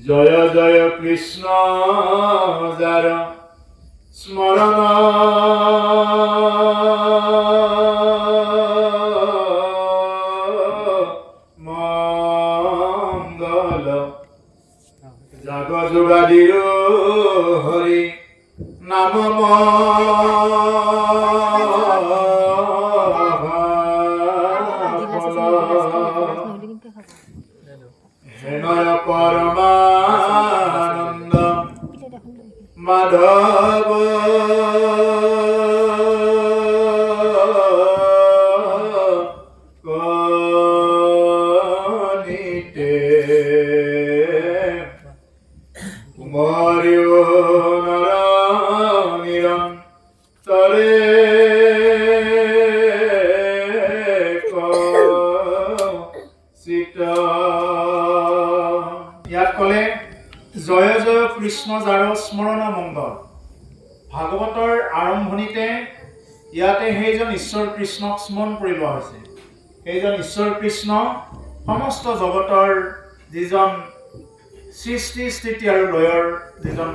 জয় জয় কৃষ্ণ যার স্মরণ মঙ্গল জাগ যোগাদির হরি নাম হেনয় পরমানন্দ মাধব কনিতে কুমারী নর নিরন্তরে ইয়াত কলে জয় জয় কৃষ্ণ যাৰ স্মৰণ মংগল। ভাগৱতৰ আৰম্ভণিতে ইয়াতে সেইজন ঈশ্বৰ কৃষ্ণক স্মৰণ কৰি লোৱা হৈছে। সেইজন ঈশ্বৰ কৃষ্ণ সমস্ত জগতৰ যিজন সৃষ্টি স্থিতি আৰু লয়ৰ যিজন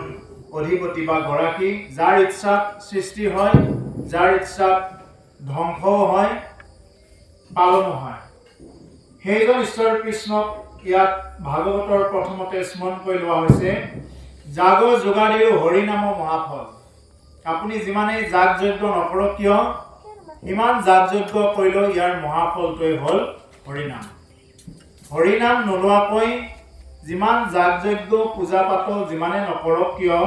অধিপতি বা গৰাকী, যাৰ ইচ্ছাত সৃষ্টি হয়, যাৰ ইচ্ছাত ধ্বংসও হয়, পালনো হয়, সেইজন ঈশ্বৰ কৃষ্ণক ইয়াত ভাগৱতৰ প্ৰথমতে স্মৰণ কৰি লোৱা হৈছে। জাগ যোগাদিৰ হৰিনাম মহাফল। আপুনি যিমানেই যাগ যজ্ঞ নকৰক কিয়, ইমান যাগ যজ্ঞ কৰিলেও ইয়াৰ মহাফলটোৱে হ'ল হৰিনাম। হৰিনাম নোলোৱাকৈ যিমান যাগ যজ্ঞ পূজা পাতল যিমানে নকৰক কিয়,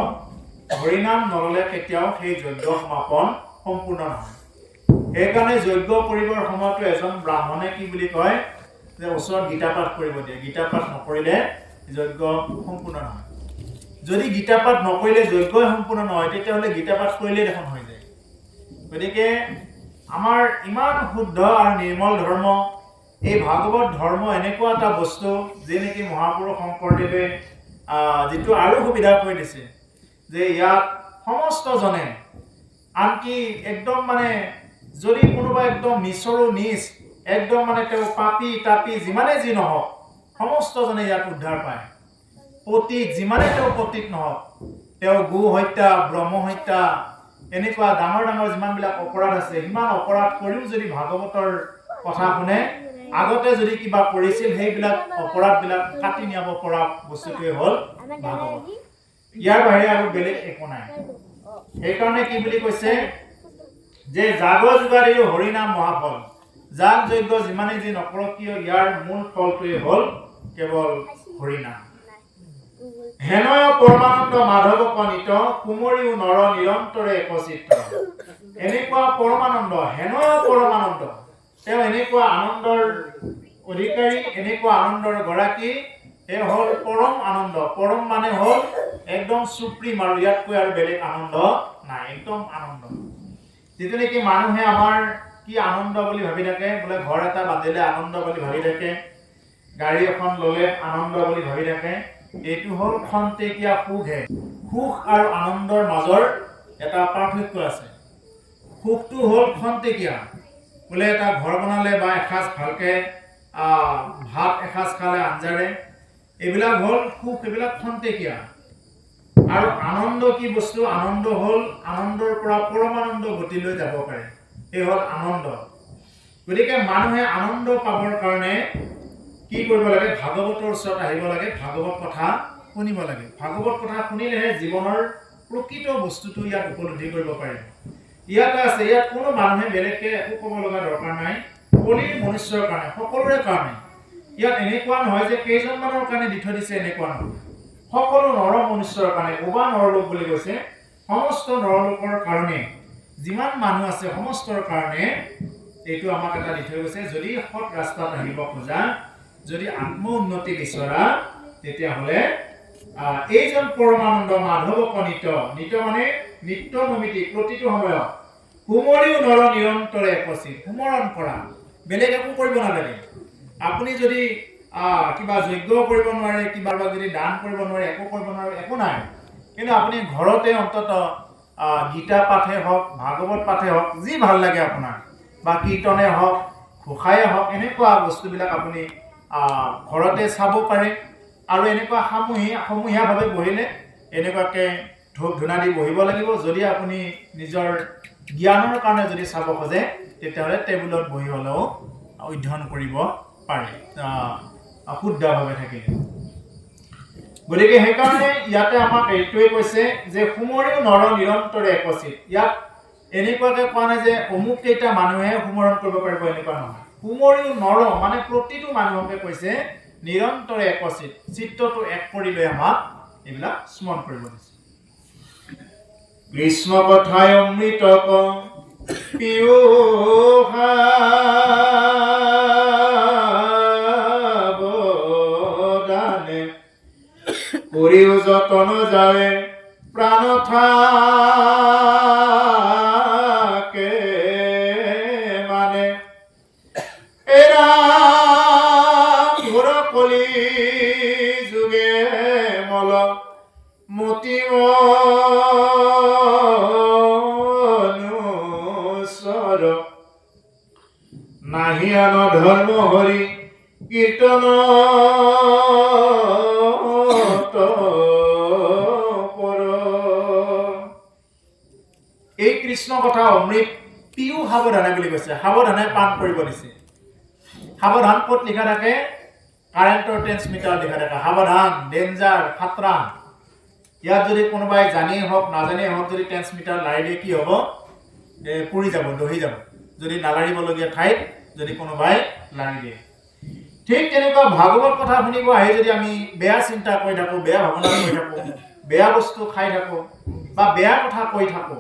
হৰিনাম নললে কেতিয়াও সেই যজ্ঞ সমাপন সম্পূৰ্ণ নহয়। সেইকাৰণে যজ্ঞ কৰিবৰ সময়তো এজন ব্ৰাহ্মণে কি বুলি কয় যে ওচৰত গীতা পাঠ কৰিব দিয়ে। গীতা পাঠ নকৰিলে যজ্ঞ সম্পূৰ্ণ নহয়। যদি গীতা পাঠ নকৰিলে যজ্ঞই সম্পূৰ্ণ নহয়, তেতিয়াহ'লে গীতা পাঠ কৰিলেই দেখোন হৈ যায়। গতিকে আমাৰ ইমান শুদ্ধ আৰু নিৰ্মল ধৰ্ম, এই ভাগৱত ধৰ্ম এনেকুৱা এটা বস্তু যি নেকি মহাপুৰুষ শংকৰদেৱে যিটো আৰু সুবিধা কৰি দিছে যে ইয়াত সমস্তজনে, আনকি একদম মানে যদি কোনোবা একদম নিচৰো নিচ, একদম মানে তেওঁ পাপী তাপী যিমানে যি নহওক, সমস্তজনে ইয়াত উদ্ধাৰ পায়। পতীত যিমানে তেওঁ পতীত নহওক, তেওঁ গো হত্যা, ব্ৰহ্ম হত্যা, এনেকুৱা ডাঙৰ ডাঙৰ যিমানবিলাক অপৰাধ আছে, সিমান অপৰাধ কৰিও যদি ভাগৱতৰ কথা শুনে, আগতে যদি কিবা কৰিছিল সেইবিলাক অপৰাধবিলাক কাটি নিয়াব পৰা বস্তুটোৱে হ'ল ভাগৱত। ইয়াৰ বাহিৰে আৰু বেলেগ একো নাই। সেইকাৰণে কি বুলি কৈছে যে জাগ যোগাদিৰ হৰিনাম মহাফল। যাগ যজ্ঞ যিমানে যি নকৰক কিয়, ইয়াৰ মূল ফলটোৱে হ'ল কেৱল হৰিনাম। হেনয় পৰমানন্দ মাধৱ কনিত কুমৰীও নৰ নিৰন্তৰে একচিত্ৰ। এনেকুৱা পৰমানন্দ, হেনয় পৰমানন্দ, তেওঁ এনেকুৱা আনন্দৰ অধিকাৰী, এনেকুৱা আনন্দৰ গৰাকী, তেওঁ হ'ল পৰম আনন্দ। পৰম মানে হ'ল একদম সুপ্ৰিম, আৰু ইয়াতকৈ আৰু বেলেগ আনন্দ নাই, একদম আনন্দ। যিটো নেকি মানুহে আমাৰ কি আনন্দ বুলি ভাবি থাকে, বোলে ঘৰ এটা বান্ধিলে আনন্দ বুলি ভাবি থাকে, গাড়ী এখন ল'লে আনন্দ বুলি ভাবি থাকে, এইটো হ'ল খন্তেকীয়া সুখহে। সুখ আৰু আনন্দৰ মাজৰ এটা পাৰ্থক্য আছে। সুখটো হ'ল খন্তেকীয়া, বোলে এটা ঘৰ বনালে বা এসাঁজ ভালকে ভাত এসাঁজ খালে আঞ্জাৰে, এইবিলাক হ'ল সুখ, এইবিলাক খন্তেকীয়া। আৰু আনন্দ কি বস্তু? আনন্দ হ'ল আনন্দৰ পৰা পৰমানন্দ গতিলৈ যাব পাৰে, এই হ'ল আনন্দ। গতিকে মানুহে আনন্দ পাবৰ কাৰণে কি কৰিব লাগে? ভাগৱতৰ ওচৰত আহিব লাগে, ভাগৱত কথা শুনিব লাগে। ভাগৱত কথা শুনিলেহে জীৱনৰ প্ৰকৃত বস্তুটো ইয়াত উপলব্ধি কৰিব পাৰে। ইয়াতে আছে, ইয়াত কোনো মানুহে বেলেগকে একো ক'ব লগা দৰকাৰ নাই। কলিৰ মনুষ্যৰ কাৰণে, সকলোৰে কাৰণে। ইয়াত এনেকুৱা নহয় যে কেইজনমানৰ কাৰণে দি থৈ দিছে, এনেকুৱা নহয়। সকলো নৰ মনুষ্যৰ কাৰণে, উবা নৰলোক বুলি কৈছে, সমস্ত নৰলোকৰ কাৰণে, যিমান মানুহ আছে সমস্তৰ কাৰণে এইটো আমাক এটা দি থৈ গৈছে। যদি সৎ ৰাস্তাত আহিব খোজা, যদি আত্ম উন্নতি বিচৰা, তেতিয়াহ'লে এইজন পৰমানন্দ মাধৱ কনিত, নিত মানে নিত্য নমিতি, প্ৰতিটো সময়ত, কুমৰীও নৰ নিৰন্তৰে একচিত, সুমৰণ কৰা, বেলেগ একো কৰিব নালাগে। আপুনি যদি কিবা যজ্ঞ কৰিব নোৱাৰে, কিবা যদি দান কৰিব নোৱাৰে, একো কৰিব নোৱাৰে, একো নাই। কিন্তু আপুনি ঘৰতে অন্তত গীতা পাঠে হওক, ভাগৱত পাঠে হওক, যি ভাল লাগে আপোনাৰ, বা কীৰ্তনে হওক, ঘোষায়ে হওক, এনেকুৱা বস্তুবিলাক আপুনি ঘৰতে চাব পাৰে। আৰু এনেকুৱা সমূহীয়াভাৱে বহিলে এনেকুৱাকৈ ধূপ ধূনা দি বহিব লাগিব। যদি আপুনি নিজৰ জ্ঞানৰ কাৰণে যদি চাব খোজে তেতিয়াহ'লে টেবুলত বহি হ'লেও অধ্যয়ন কৰিব পাৰে শুদ্ধভাৱে থাকিলে। গতিকে সেইকাৰণে ইয়াতে আমাক এইটোৱে কৈছে যে সুমৰিও নৰ নিৰন্তৰে একচিত। ইয়াত এনেকুৱাকৈ কোৱা নাই যে অমুক কেইটা মানুহে সুমৰণ কৰিব পাৰিব, এনেকুৱা নহয়। সুমৰিও নৰ মানে প্ৰতিটো মানুহকে কৈছে নিৰন্তৰে একচিত, চিত্তটো এক কৰি লৈ আমাক এইবিলাক স্মৰণ কৰিব দিছে। কৃষ্ণ কথায় অমৃত পিয়ুষা কৰিও যতন যাৱে প্ৰাণ থাকে মানে এৰা ঘোৰ কলি যুগে মল মতিম নাহি আন ধৰ্ম হৰি কীৰ্তন এই কৃষ্ণ কথা অমৃত পিও সাৱধানে বুলি কৈছে, সাৱধানে পান কৰিব দিছে। সাৱধান ক'ত লিখা থাকে? কাৰেণ্টৰ ট্ৰেন্সমিটাৰ লিখা থাকে সাৱধান, ডেঞ্জাৰ, খাতৰা। ইয়াত যদি কোনোবাই জানিয়ে হওক নাজানিয়ে হওক যদি ট্ৰেন্সমিটাৰ লাৰি দিয়ে কি হ'ব? পুৰি যাব, দহি যাব। যদি নালাৰিবলগীয়া ঠাইত যদি কোনোবাই লাৰি দিয়ে। ঠিক তেনেকুৱা ভাগৱত কথা শুনিব আহি যদি আমি বেয়া চিন্তা কৰি থাকো, বেয়া ভাৱনা কৰি থাকো, বেয়া বস্তু খাই থাকো বা বেয়া কথা কৈ থাকো,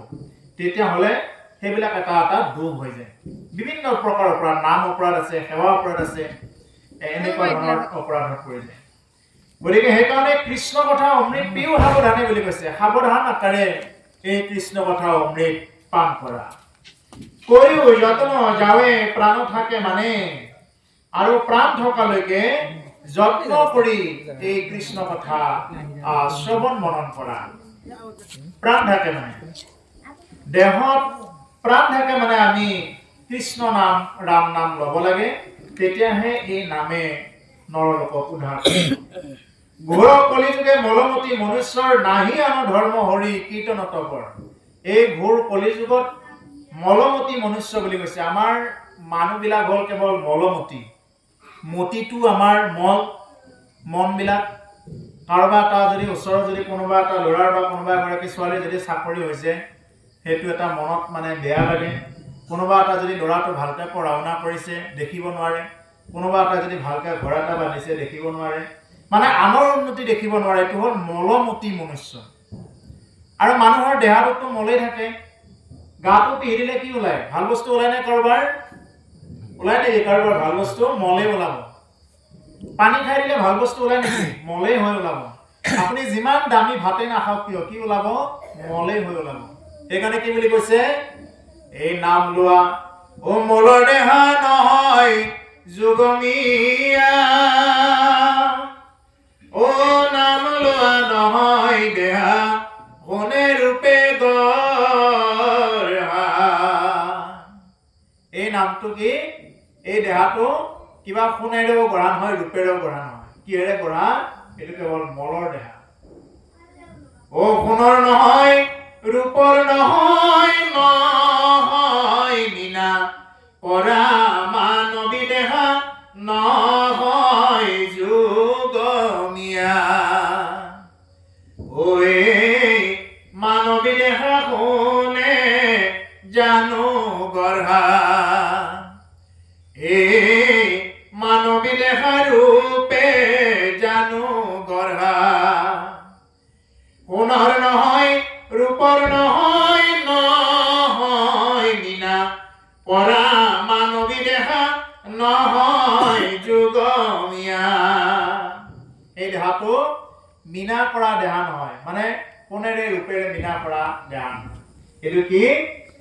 তেতিয়াহ'লে সেইবিলাক এটা এটা দুখ হৈ যায়। বিভিন্ন প্ৰকাৰ অপৰাধ, নাম অপৰাধ আছে, সেৱা অপৰাধ আছে, এনেকুৱা ধৰণৰ অপৰাধত পৰি যায়। গতিকে সেইকাৰণে কৃষ্ণ কথা অমৃত পিও সাৱধানে বুলি কৈছে। সাৱধান আকাৰে এই কৃষ্ণ কথা অমৃত পান কৰা। কৰিও যত্ন যাৱে প্ৰাণ থাকে মানে, আৰু প্ৰাণ থকালৈকে যত্ন কৰি এই কৃষ্ণ কথা শ্ৰৱণ মনন কৰা। প্ৰাণ থাকে মানে দেহত প্ৰাণ থাকে মানে আমি কৃষ্ণ নাম ৰাম নাম ল'ব লাগে, তেতিয়াহে এই নামে নৰলোকক উদ্ধাৰ কৰে। ঘোৰ কলিযুগে মলমতি মনুষ্যৰ নাহি আন ধৰ্ম হৰি কীৰ্তনত কৰ। এই ঘোৰ কলিযুগত মলমতি মনুষ্য বুলি কৈছে। আমাৰ মানুহবিলাক হ'ল কেৱল মলমতি। মতিটো আমাৰ মনবিলাক। কাৰোবাৰ এটা যদি ওচৰত যদি কোনোবা এটা ল'ৰাৰ বা কোনোবা এগৰাকী ছোৱালীৰ যদি চাকৰি হৈছে, সেইটো এটা মনত মানে বেয়া লাগে। কোনোবা এটা যদি ল'ৰাটো ভালকৈ পঢ়া শুনা কৰিছে দেখিব নোৱাৰে, কোনোবা এটা যদি ভালকৈ ঘৰ এটা বান্ধিছে দেখিব নোৱাৰে, মানে আনৰ উন্নতি দেখিব নোৱাৰে। এইটো হ'ল মলমতি মনুষ্য। আৰু মানুহৰ দেহাটোতো মলেই থাকে। গাটো পিহি দিলে কি ওলায়? ভাল বস্তু ওলায় নে কাৰোবাৰ? ওলাই নেকি কাৰোবাৰ ভাল বস্তু? মলেই ওলাব। পানী খাই দিলে ভাল বস্তু ওলাই নেকি? মলেই হৈ ওলাব। আপুনি যিমান দামী ভাতে নাখাওক কিয়, কি ওলাব? মলেই হৈ ওলাব। সেইকাৰণে কি বুলি কৈছে? এই নাম লোৱা ও মলৰ দেহা নহয় যুগমীয়া, ও নাম লোৱা নহয় দেহা কোনে ৰূপে গঢ়া। এই নামটো কি? এই দেহাটো কিবা সোণেৰেও গঢ়া নহয়, ৰূপেৰেও গঢ়া নহয়। কিহেৰে গঢ়া? এইটো কেৱল মলৰ দেহা। ও সোণৰ নহয়, ৰূপৰ নহয়, নহয় মীনা পৰা মানৱী দেহা নহয় যুগমীয়া। ঐ মানৱী দেহা কোনে জানো গঢ়া, এই মানৱী দেহা ৰূপে জানো গঢ়া। সোণৰ নহয়, ৰূপৰ নহয়, নহয় মীনা পৰা মানৱী দেহা নহয় যুগমীয়া। এই দেহাটো মীনা কৰা দেহা নহয়, মানে সোণেৰে ৰূপেৰে মীনা কৰা দেহা নহয়। এইটো কি?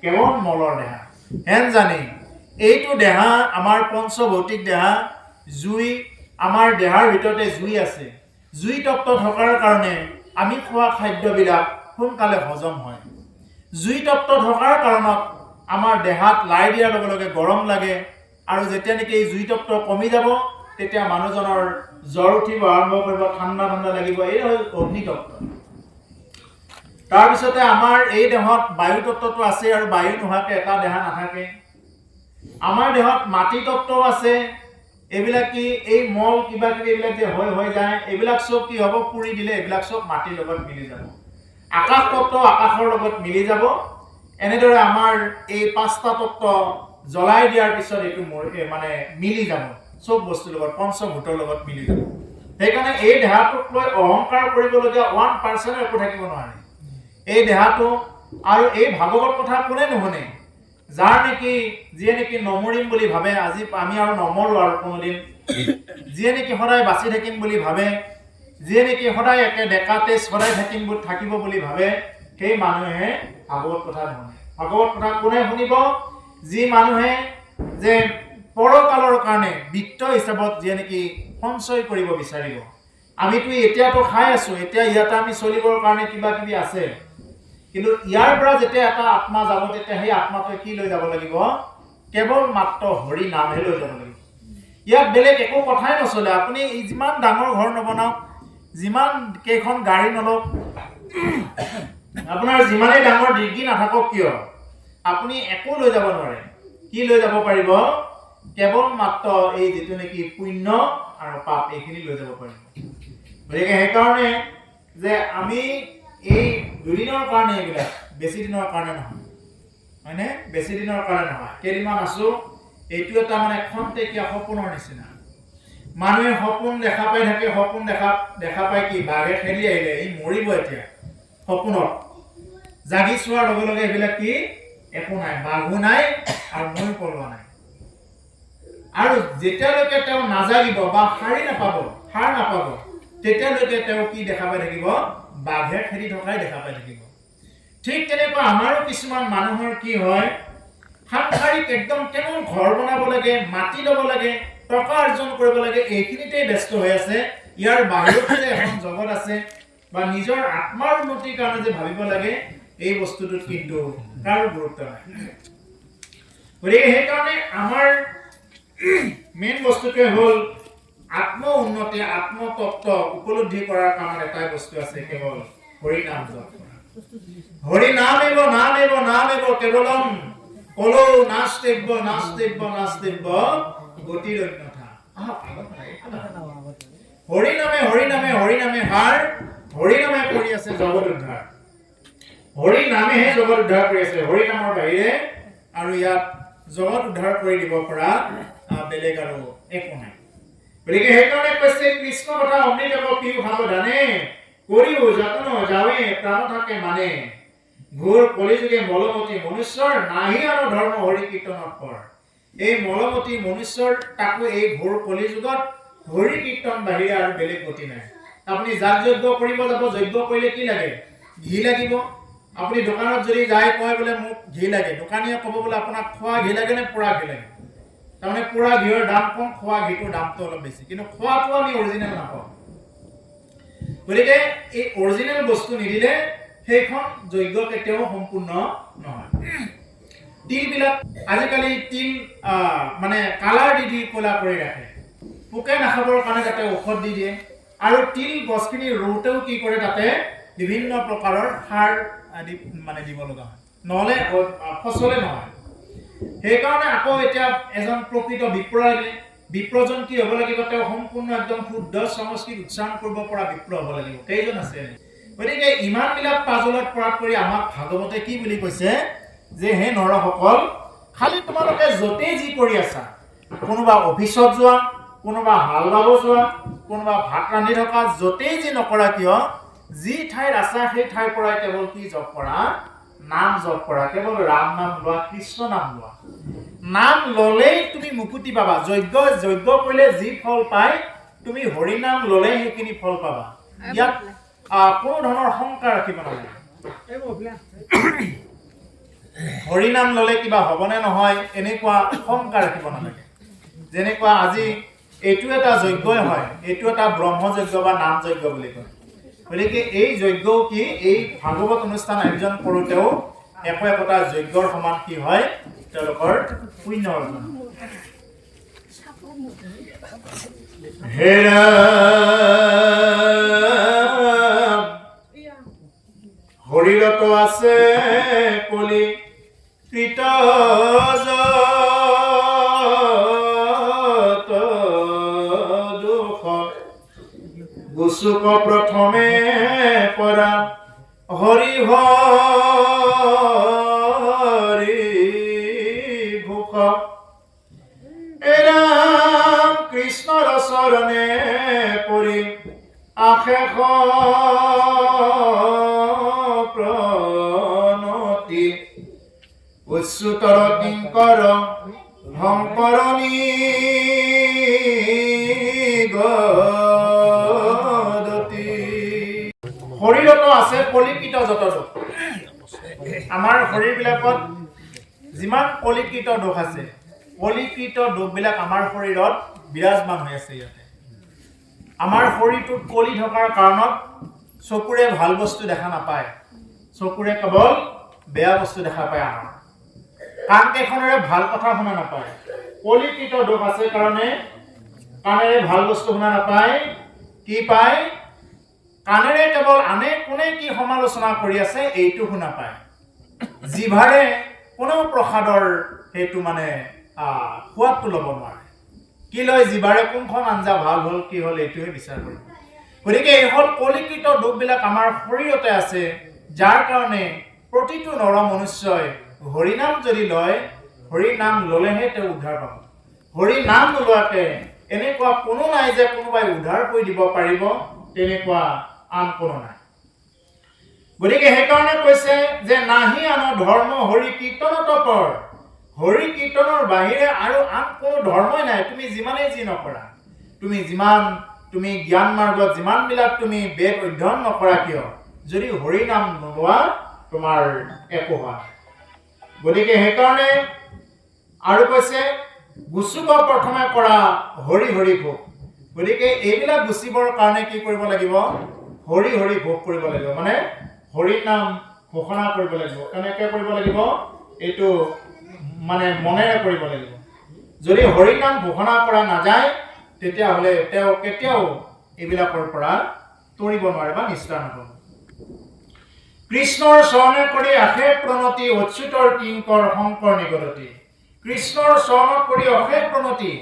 কেৱল মলৰ দেহা। হেন জানি এইটো দেহা আমাৰ পঞ্চভৌতিক দেহা। জুই, আমাৰ দেহাৰ ভিতৰতে জুই আছে। জুই তপ্ত থকাৰ কাৰণে আমি খোৱা খাদ্যবিলাক সোনকালে হজম হয়। জুই তপ্ত থকাৰ কাৰণত আমাৰ দেহাত লাই দিয়াৰ লগে লগে গৰম লাগে, আৰু যেতিয়া নেকি এই জুই তপ্ত কমি যাব তেতিয়া মানুহজনৰ জ্বৰ উঠিব আৰম্ভ কৰিব, ঠাণ্ডা ঠাণ্ডা লাগিব, এই হ'ল অগ্নিতত্ত্ব। তাৰপিছতে আমাৰ এই দেহত বায়ু তত্ত্বটো আছে, আৰু বায়ু নোহোৱাকৈ এটা দেহা নাথাকে। আমাৰ দেহত মাটি তত্ত্বও আছে। এইবিলাক কি, এই মল কিবা কিবি এইবিলাক যে হৈ যায়, এইবিলাক চব কি হ'ব, পুৰি দিলে এইবিলাক চব মাটিৰ লগত মিলি যাব। আকাশ তত্ত্ব আকাশৰ লগত মিলি যাব। এনেদৰে আমাৰ এই 5টা তত্ত্ব জ্বলাই দিয়াৰ পিছত এইটো মানে মিলি যাব চব বস্তুৰ লগত, পঞ্চভূতৰ লগত মিলি যাব। সেইকাৰণে এই দেহাটোক লৈ অহংকাৰ কৰিবলগীয়া 1% একো থাকিব নোৱাৰে। এই দেহাটো আৰু এই ভাগৱত কথা কোনে নুশুনে? যাৰ নেকি, যিয়ে নেকি নমৰিম বুলি ভাবে, আজি আমি আৰু নমৰো আৰু কোনোদিন, যিয়ে নেকি সদায় বাচি থাকিম বুলি ভাবে, যিয়ে নেকি সদায় একে ডেকা তেজ সদায় থাকিব বুলি ভাবে, সেই মানুহে ভাগৱত কথা নুশুনে। ভাগৱত কথা কোনে শুনিব? যি মানুহে যে পৰকালৰ কাৰণে বিত্ত হিচাপত যিয়ে নেকি সঞ্চয় কৰিব বিচাৰিব। আমিতো এতিয়াতো খাই আছো, এতিয়া ইয়াতে আমি চলিবৰ কাৰণে কিবা কিবি আছে, কিন্তু ইয়াৰ পৰা যেতিয়া এটা আত্মা যাব, তেতিয়া সেই আত্মাটোৱে কি লৈ যাব লাগিব? কেৱল মাত্ৰ হৰি নামহে লৈ যাব লাগিব। ইয়াত বেলেগ একো কথাই নচলে। আপুনি যিমান ডাঙৰ ঘৰ নবনাওক, যিমান কেইখন গাড়ী নলওক, আপোনাৰ যিমানেই ডাঙৰ ডিগ্ৰী নাথাকক কিয়, আপুনি একো লৈ যাব নোৱাৰে। কি লৈ যাব পাৰিব? কেৱল মাত্ৰ এই যিটো নেকি পুণ্য আৰু পাপ, এইখিনি লৈ যাব পাৰিব। গতিকে সেইকাৰণে যে আমি এই দুদিনৰ কাৰণে, এইবিলাক বেছি দিনৰ কাৰণে নহয়, হয়নে? বেছি দিনৰ কাৰণে নহয়, কেইদিনমান আছো। এইটো এটা মানে খন্তেকীয়া সপোনৰ নিচিনা। মানুহে সপোন দেখা পাই থাকে, সপোন দেখা পাই কি, বাঘে খেলি আহিলে, ই মৰিব এতিয়া। সপোনত জাগি চোৱাৰ লগে লগে এইবিলাক কি, একো নাই, বাঘো নাই আৰু ময়ো পলোৱা নাই। আৰু যেতিয়ালৈকে তেওঁ নাজাগিব বা সাৰ নাপাব, তেতিয়ালৈকে তেওঁ কি দেখা পাই থাকিব? বাঘে খেলি থকাই দেখা পাই থাকিব। ঠিক তেনেকুৱা আমাৰো কিছুমান মানুহৰ কি হয়, সাংসাৰিক একদম কেৱল ঘৰ বনাব লাগে, মাটি ল'ব লাগে, টকা অৰ্জন কৰিব লাগে, এইখিনিতে ব্যস্ত হৈ আছে। ইয়াৰ বাহিৰত যে এখন জগত আছে, বা নিজৰ আত্মাৰ উন্নতিৰ কাৰণে যে ভাবিব লাগে, এই বস্তুটোত কিন্তু কাৰো গুৰুত্ব নাই। গতিকে সেইকাৰণে আমাৰ মেইন বস্তুটোৱে হ'ল আত্ম উন্নতি, আত্মতত্ত্ব উপলব্ধি কৰাৰ কামত এটাই বস্তু আছে, কেৱল হৰি নাম জপ কৰা। হৰি নামেব কেৱলম কলো নাস্তিব্য গতিৰ অন্যথা। হৰি নামে হাৰ, হৰি নামে কৰি আছে জগত উদ্ধাৰ। হৰি নামেহে জগত উদ্ধাৰ কৰি আছে। হৰি নামৰ বাহিৰে আৰু ইয়াত জগত উদ্ধাৰ কৰি দিব পৰা বেলেগ আৰু একো নাই। গতিকে সেইকাৰণে কৈছে, কৃষ্ণ কথা অমৃত পিও সাৱধানে, কৰিও যত্ন যাৱে প্ৰাণ থাকে মানে, ঘোৰ কলিযুগে মলমতি মনুষ্যৰ, নাহি আৰু ধৰ্ম হৰি কীৰ্তনত পৰ। এই মলমতি মনুষ্যৰ তাকো এই ঘোৰ কলিযুগত হৰি কীৰ্তন বাহিৰে আৰু বেলেগ গতি নাই। আপুনি যাগ যজ্ঞ কৰিব যাব, যজ্ঞ কৰিলে কি লাগে? ঘি লাগিব। আপুনি দোকানত যদি যায় কয় বোলে মোক ঘি লাগে, দোকানীয়ে ক'ব বোলে আপোনাক খোৱা ঘি লাগে নে পোৰা ঘি লাগে? তাৰমানে পোৰা ঘিৰ দাম কম, খোৱা ঘিটোৰ দামটো অলপ বেছি, কিন্তু খোৱাটো আমি অৰিজিনেল নাপাওঁ। গতিকে এই অৰিজিনেল বস্তু নিদিলে সেইখন যজ্ঞ কেতিয়াও সম্পূৰ্ণ নহয়। তিলবিলাক আজিকালি তিল মানে কালাৰ দি কলা কৰি ৰাখে, পোকে নাখাবৰ কাৰণে তাতে ঔষধ দি দিয়ে। আৰু তিল গছখিনি ৰুওঁতেও কি কৰে, তাতে বিভিন্ন প্ৰকাৰৰ সাৰ আদি মানে দিব লগা হয়, নহ'লে ফচলে নহয়। সেইকাৰণে আকৌ এতিয়া এজন প্ৰকৃত বিপ্ৰজন কি হ'ব লাগিব? তেওঁ সম্পূৰ্ণ একদম শুদ্ধ সংস্কৃত উচ্চাৰণ কৰিব পৰা বিপ্ৰ হ'ব লাগিব। কেইজন আছে? গতিকে ইমানবিলাক পাজলত পৰাত কৰি আমাক ভাগৱতে কি বুলি কৈছে, যে হে নৰসকল, খালি তোমালোকে য'তেই যি কৰি আছা, কোনোবা অফিচত যোৱা, কোনোবা হাল বাব যোৱা, কোনোবা ভাত ৰান্ধি থকা, য'তেই যি নকৰা কিয়, যি ঠাইত আছা সেই ঠাইৰ পৰাই কেৱল কি জপ কৰা? নাম জপ কৰা। কেৱল ৰাম নাম লোৱা, কৃষ্ণ নাম লোৱা। নাম ললেই তুমি মুকুতি পাবা। যজ্ঞ কৰিলে যি ফল পায়, তুমি হৰি নাম ললে সেইখিনি ফল পাবা। ইয়াত কোনো ধৰণৰ শংকা ৰাখিব নালাগে। হৰি নাম ললে কিবা হ'বনে নহয় এনেকুৱা শংকা ৰাখিব নালাগে। যেনেকুৱা আজি এইটো এটা যজ্ঞই হয়, এইটো এটা ব্ৰহ্মযজ্ঞ বা নাম যজ্ঞ বুলি কয়। গতিকে এই যজ্ঞও কি, এই ভাগৱত অনুষ্ঠান আয়োজন কৰোঁতেও একোটা যজ্ঞৰ সমান কি হয়, তেওঁলোকৰ পুণ্য অৰ্জন। হে ৰাম শৰীৰত আছে কলি কৃত দুখ গুচুক প্ৰথমে পৰা হৰি হৰি ভূষ ৰাম কৃষ্ণৰ চৰণে পৰি আশেষ প্ৰণতি উচ্চতৰ কিংকৰ শংকৰণী গদতি শৰীৰত আছে কলিকিত যত দোষ আমাৰ শৰীৰবিলাকত যিমান কলিকিত দোষ আছে কলিকিত দোষবিলাক আমাৰ শৰীৰত বিৰাজমান হৈ আছে ইয়াতে আমাৰ শৰীৰটোত কলি থকাৰ কাৰণত চকুৰে ভাল বস্তু দেখা নাপায় চকুৰে কেৱল বেয়া বস্তু দেখা পায় আমাৰ কাণ কেইখনেৰে ভাল কথা শুনা নাপায় কলিকিত দোষ আছে কাৰণে কাণেৰে ভাল বস্তু শুনা নাপায় কি পায় কাণেৰে কেৱল আনে কোনে কি সমালোচনা কৰি আছে এইটো শুনা পায় জিভাৰে কোনো প্ৰসাদৰ সেইটো মানে সোৱাদটো ল'ব নোৱাৰে কি লয় জিভাৰে কোনখন আঞ্জা ভাল হ'ল কি হ'ল এইটোহে বিচাৰ কৰে গতিকে এই হ'ল কলিকিত দোষবিলাক আমাৰ শৰীৰতে আছে যাৰ কাৰণে প্ৰতিটো নৰ মনুষ্যই হৰিনাম যদি লয় হৰিনাম ল'লেহে তেওঁ উদ্ধাৰ পাব হৰিনাম নোলোৱাকে এনেকুৱা কোনো নাই যে কোনোবাই উদ্ধাৰ কৰি দিব পাৰিব তেনেকুৱা আন কোনো নাই গতিকে সেইকাৰণে কৈছে যে নাহি আন ধৰ্ম হৰি কীৰ্তন তপৰ হৰি কীৰ্তনৰ বাহিৰে আৰু আন কোনো ধৰ্মই নাই তুমি যিমানেই যি নকৰা তুমি যিমান তুমি জ্ঞান মাৰ্গত যিমানবিলাক তুমি বেদ অধ্যয়ন নকৰা কিয় যদি হৰি নাম নোলোৱা তোমাৰ একো হোৱা গতিকে সেইকাৰণে আৰু কৈছে গুচুক প্ৰথমে কৰা হৰি হৰি ভোগ গতিকে এইবিলাক গুচিবৰ কাৰণে কি কৰিব লাগিব হৰি হৰি ভোগ কৰিব লাগিব মানে হৰি নাম ঘোষণা কৰিব লাগিব কেনেকৈ কৰিব লাগিব এইটো মানে মনেৰে কৰিব লাগিব যদি হৰি নাম ঘোষণা কৰা নাযায় তেতিয়াহ'লে তেওঁ কেতিয়াও এইবিলাকৰ পৰা তৰিব নোৱাৰে বা নিস্তাৰ নহ'ব কৃষ্ণৰ চৰণে কৰি আশেষ প্ৰণতি অচ্যুতৰ কিংকৰ শংকৰ নিগদতি কৃষ্ণৰ চৰণত কৰি অশেষ প্ৰণতি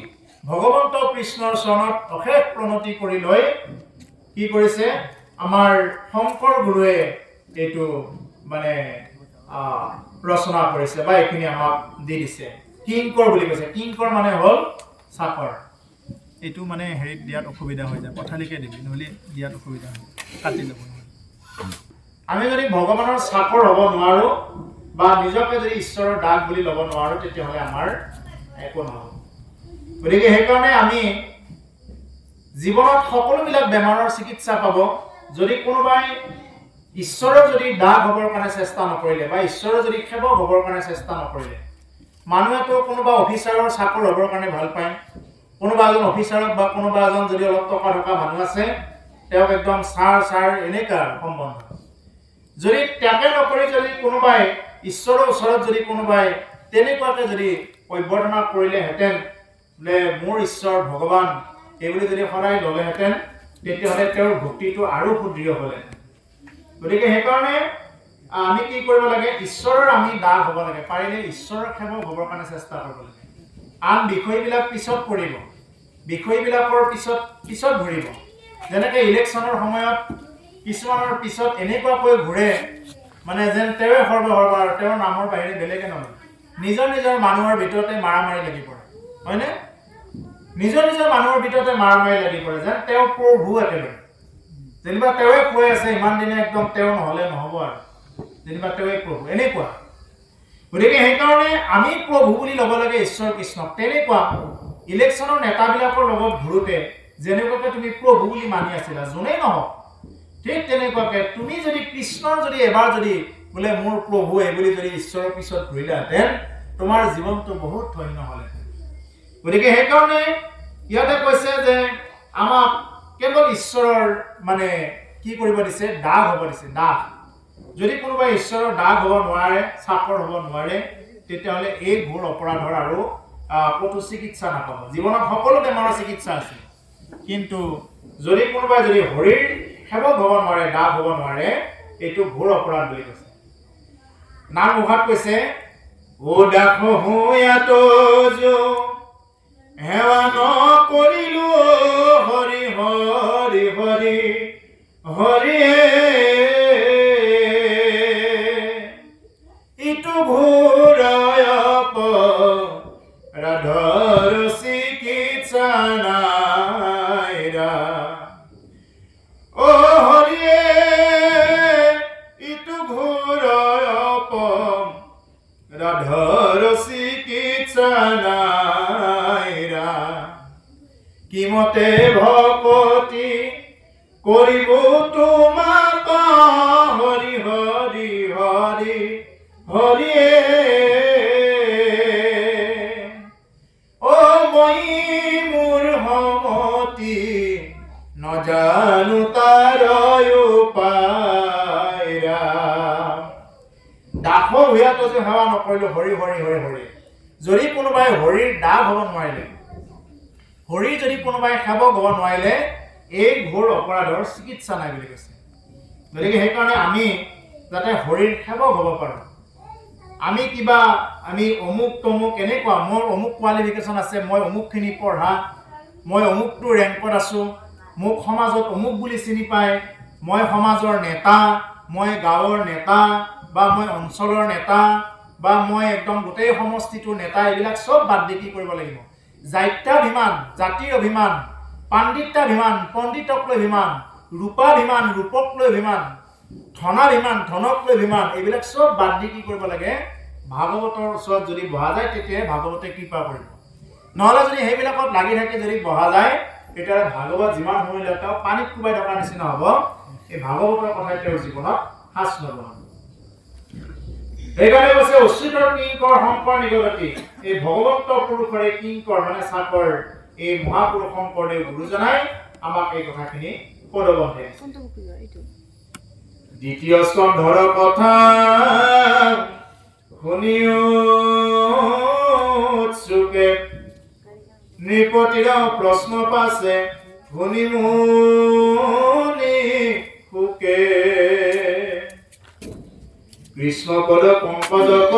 ভগৱন্ত কৃষ্ণৰ চৰণত অশেষ প্ৰণতি কৰি লৈ কি কৰিছে আমাৰ শংকৰ গুৰুৱে এইটো মানে ৰচনা কৰিছে বা এইখিনি আমাক দি দিছে কিংকৰ বুলি কৈছে কিংকৰ মানে হ'ল চাকৰ এইটো মানে হেৰিত দিয়াত অসুবিধা হৈ যায় পথালিকে দিবি নহ'লে দিয়াত অসুবিধা হয় কাটি ল'ব আমি যদি ভগৱানৰ চাকৰ হ'ব নোৱাৰোঁ বা নিজকে যদি ঈশ্বৰৰ দাগ বুলি ল'ব নোৱাৰোঁ তেতিয়াহ'লে আমাৰ একো নহ'ব গতিকে সেইকাৰণে আমি জীৱনত সকলোবিলাক বেমাৰৰ চিকিৎসা পাব যদি কোনোবাই ঈশ্বৰৰ যদি দাগ হ'বৰ কাৰণে চেষ্টা নকৰিলে বা ঈশ্বৰৰ যদি সেৱক হ'বৰ কাৰণে চেষ্টা নকৰিলে মানুহেতো কোনোবা অফিচাৰৰ চাকৰ হ'বৰ কাৰণে ভাল পায় কোনোবা এজন অফিচাৰক বা কোনোবা এজন যদি অলপ টকা থকা মানুহ আছে তেওঁক একদম ছাৰ এনেকুৱা সম্বন্ধ যদি তাকে নকৰি যদি কোনোবাই ঈশ্বৰৰ ওচৰত যদি কোনোবাই তেনেকুৱাকৈ যদি অভ্যৰ্থনা কৰিলেহেঁতেন বোলে মোৰ ঈশ্বৰ ভগৱান এইবুলি যদি সদায় ল'লেহেঁতেন তেতিয়াহ'লে তেওঁৰ ভক্তিটো আৰু সুদৃঢ় হ'লেহেঁতেন গতিকে সেইকাৰণে আমি কি কৰিব লাগে ঈশ্বৰৰ আমি দাস হ'ব লাগে পাৰিলে ঈশ্বৰৰ সেৱক হ'বৰ কাৰণে চেষ্টা কৰিব লাগে আন বিষয়বিলাক পিছত পৰিব বিষয়বিলাকৰ পিছত ঘূৰিব যেনেকৈ ইলেকশ্যনৰ সময়ত কিছুমানৰ পিছত এনেকুৱাকৈ ঘূৰে মানে যেন তেওঁৱে সৰ্বসৰ্বা আৰু তেওঁৰ নামৰ বাহিৰে বেলেগে নলয় নিজৰ মানুহৰ ভিতৰতে মাৰামাৰি লাগি পৰে হয়নে নিজৰ মানুহৰ ভিতৰতে মাৰামাৰি লাগি পৰে যেন তেওঁ প্ৰভু একেবাৰে যেনিবা তেওঁৱে কৈ আছে ইমান দিনে একদম তেওঁ নহ'লে নহ'ব আৰু যেনিবা তেওঁৱে প্ৰভু এনেকুৱা গতিকে সেইকাৰণে আমি প্ৰভু বুলি ল'ব লাগে ঈশ্বৰ কৃষ্ণক তেনেকুৱা ইলেকশ্যনৰ নেতাবিলাকৰ লগত ঘূৰোতে যেনেকুৱাকৈ তুমি প্ৰভু বুলি মানি আছিলা যোনেই নহওক ঠিক তেনেকুৱাকৈ তুমি যদি কৃষ্ণৰ যদি এবাৰ যদি বোলে মোৰ প্ৰভু এইবুলি যদি ঈশ্বৰৰ পিছত ঘূৰিলাহেঁতেন তোমাৰ জীৱনটো বহুত ধন্য হ'লহেঁতেন গতিকে সেইকাৰণে ইয়াতে কৈছে যে আমাক কেৱল ঈশ্বৰৰ মানে কি কৰিব দিছে দাস হ'ব দিছে দাস যদি কোনোবাই ঈশ্বৰৰ দাস হ'ব নোৱাৰে চাকৰ হ'ব নোৱাৰে তেতিয়াহ'লে এই ঘোৰ অপৰাধৰ আৰু ক'তো চিকিৎসা নাপাব জীৱনত সকলো বেমাৰৰ চিকিৎসা আছে কিন্তু যদি কোনোবাই যদি হৰিৰ সেৱক হ'ব নোৱাৰে, দাস হ'ব নোৱাৰে, এইটো ঘোৰ অপৰাধ বুলি কৈছে। নাম মুখাত কৈছে ও দাস হুয়াত সেৱা নকৰিলো হৰি হৰি হৰি হৰিয়ে ইটো ঘোৰ অপৰাধৰ চিকিৎসা নাই ৰা। ও হৰিয়ে ইটো ঘোৰ অপৰাধৰ চিকিৎসা নাই ৰা। কিমতে ভকতি কৰিব তোমাক হৰি হৰি হৰি হৰিয়ে ও মই মোৰ সমতি নজানো তাৰ উপায় ৰা। দাস ভূঞাতো যে সেৱা নকৰিলো হৰি হৰি হৰি হৰি, যদি কোনোবাই হৰিৰ দাস হ'ব নোৱাৰিলে, হৰি যদি কোনোবাই সেৱক হ'ব নোৱাৰিলে, এই ঘোৰ অপৰাধৰ চিকিৎসা নাই বুলি কৈছে। গতিকে সেইকাৰণে আমি যাতে হৰিৰ সেৱক হ'ব পাৰোঁ, আমি অমুক তমুক এনেকুৱা মোৰ অমুক কোৱালিফিকেশ্যন আছে, মই অমুকখিনি পঢ়া, মই অমুকটো ৰেংকত আছোঁ, মোক সমাজত অমুক বুলি চিনি পায়, মই সমাজৰ নেতা, মই গাঁৱৰ নেতা, বা মই অঞ্চলৰ নেতা, বা মই একদম গোটেই সমষ্টিটোৰ নেতা, এইবিলাক চব বাদ দি কি কৰিব লাগিব? জাত্যাভিমান, জাতিৰ অভিমান, পাণ্ডিত্যাভিমান, পণ্ডিতক লৈ অভিমান, ৰূপাভিমান, ৰূপক লৈ অভিমান, ধনাভিমান, ধনক লৈ অভিমান, এইবিলাক চব বাদ দি কি কৰিব লাগে? ভাগৱতৰ ওচৰত যদি বহা যায়, তেতিয়াহে ভাগৱতে কৃপা কৰিব। নহ'লে যদি সেইবিলাকত লাগি থাকি যদি বহা যায়, তেতিয়াহ'লে ভাগৱত যিমান সময় লাগে তেওঁ পানীত কোবাই থকাৰ নিচিনা হ'ব। এই ভাগৱতৰ কথাই তেওঁৰ জীৱনত সাঁচ নবহাব। সেইকাৰণে কৈছে অচ্যুতৰ কিংকৰ শংকৰ নিগতি, এই ভগৱন্ত পুৰুষৰে কিংকৰ মানে চাকৰ এই মহাপুৰুষ শংকৰদেৱ গুৰুজনাই আমাক এই কথাখিনি পদবন্ধে। দ্বিতীয় স্কন্ধৰ কথা শুনিও উৎসুকে, নৃপতিৰ প্ৰশ্ন পাছে শুনি মুনি সুকে। কৃষ্ণ পদ পংকজক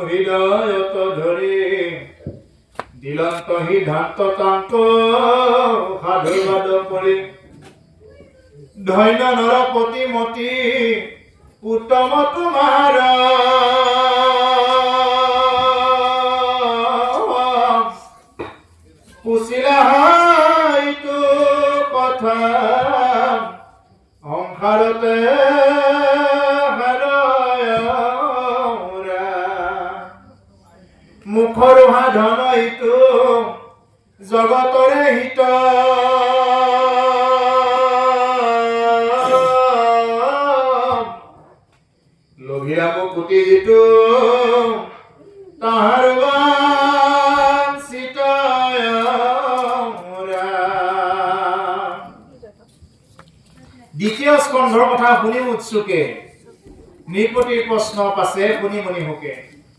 হৃদয়ত ধৰি, দিলন্ত সিদ্ধান্ত তান্ত সাধুবাদ কৰি। ধন্য নৰপতিমতী উত্তম তোমাৰ, পুছিলা এইটো কথা সংসাৰতে মুখৰ সাধন এইটো জগতৰে হিত। লভিৰা মুকুতি যিটো তাহাৰ বাঞ্ছিত। দ্বিতীয় স্কন্ধৰ কথা শুনি উৎসুকে, নৃপতিৰ প্ৰশ্ন পাছে শুনি মুনি সুকে।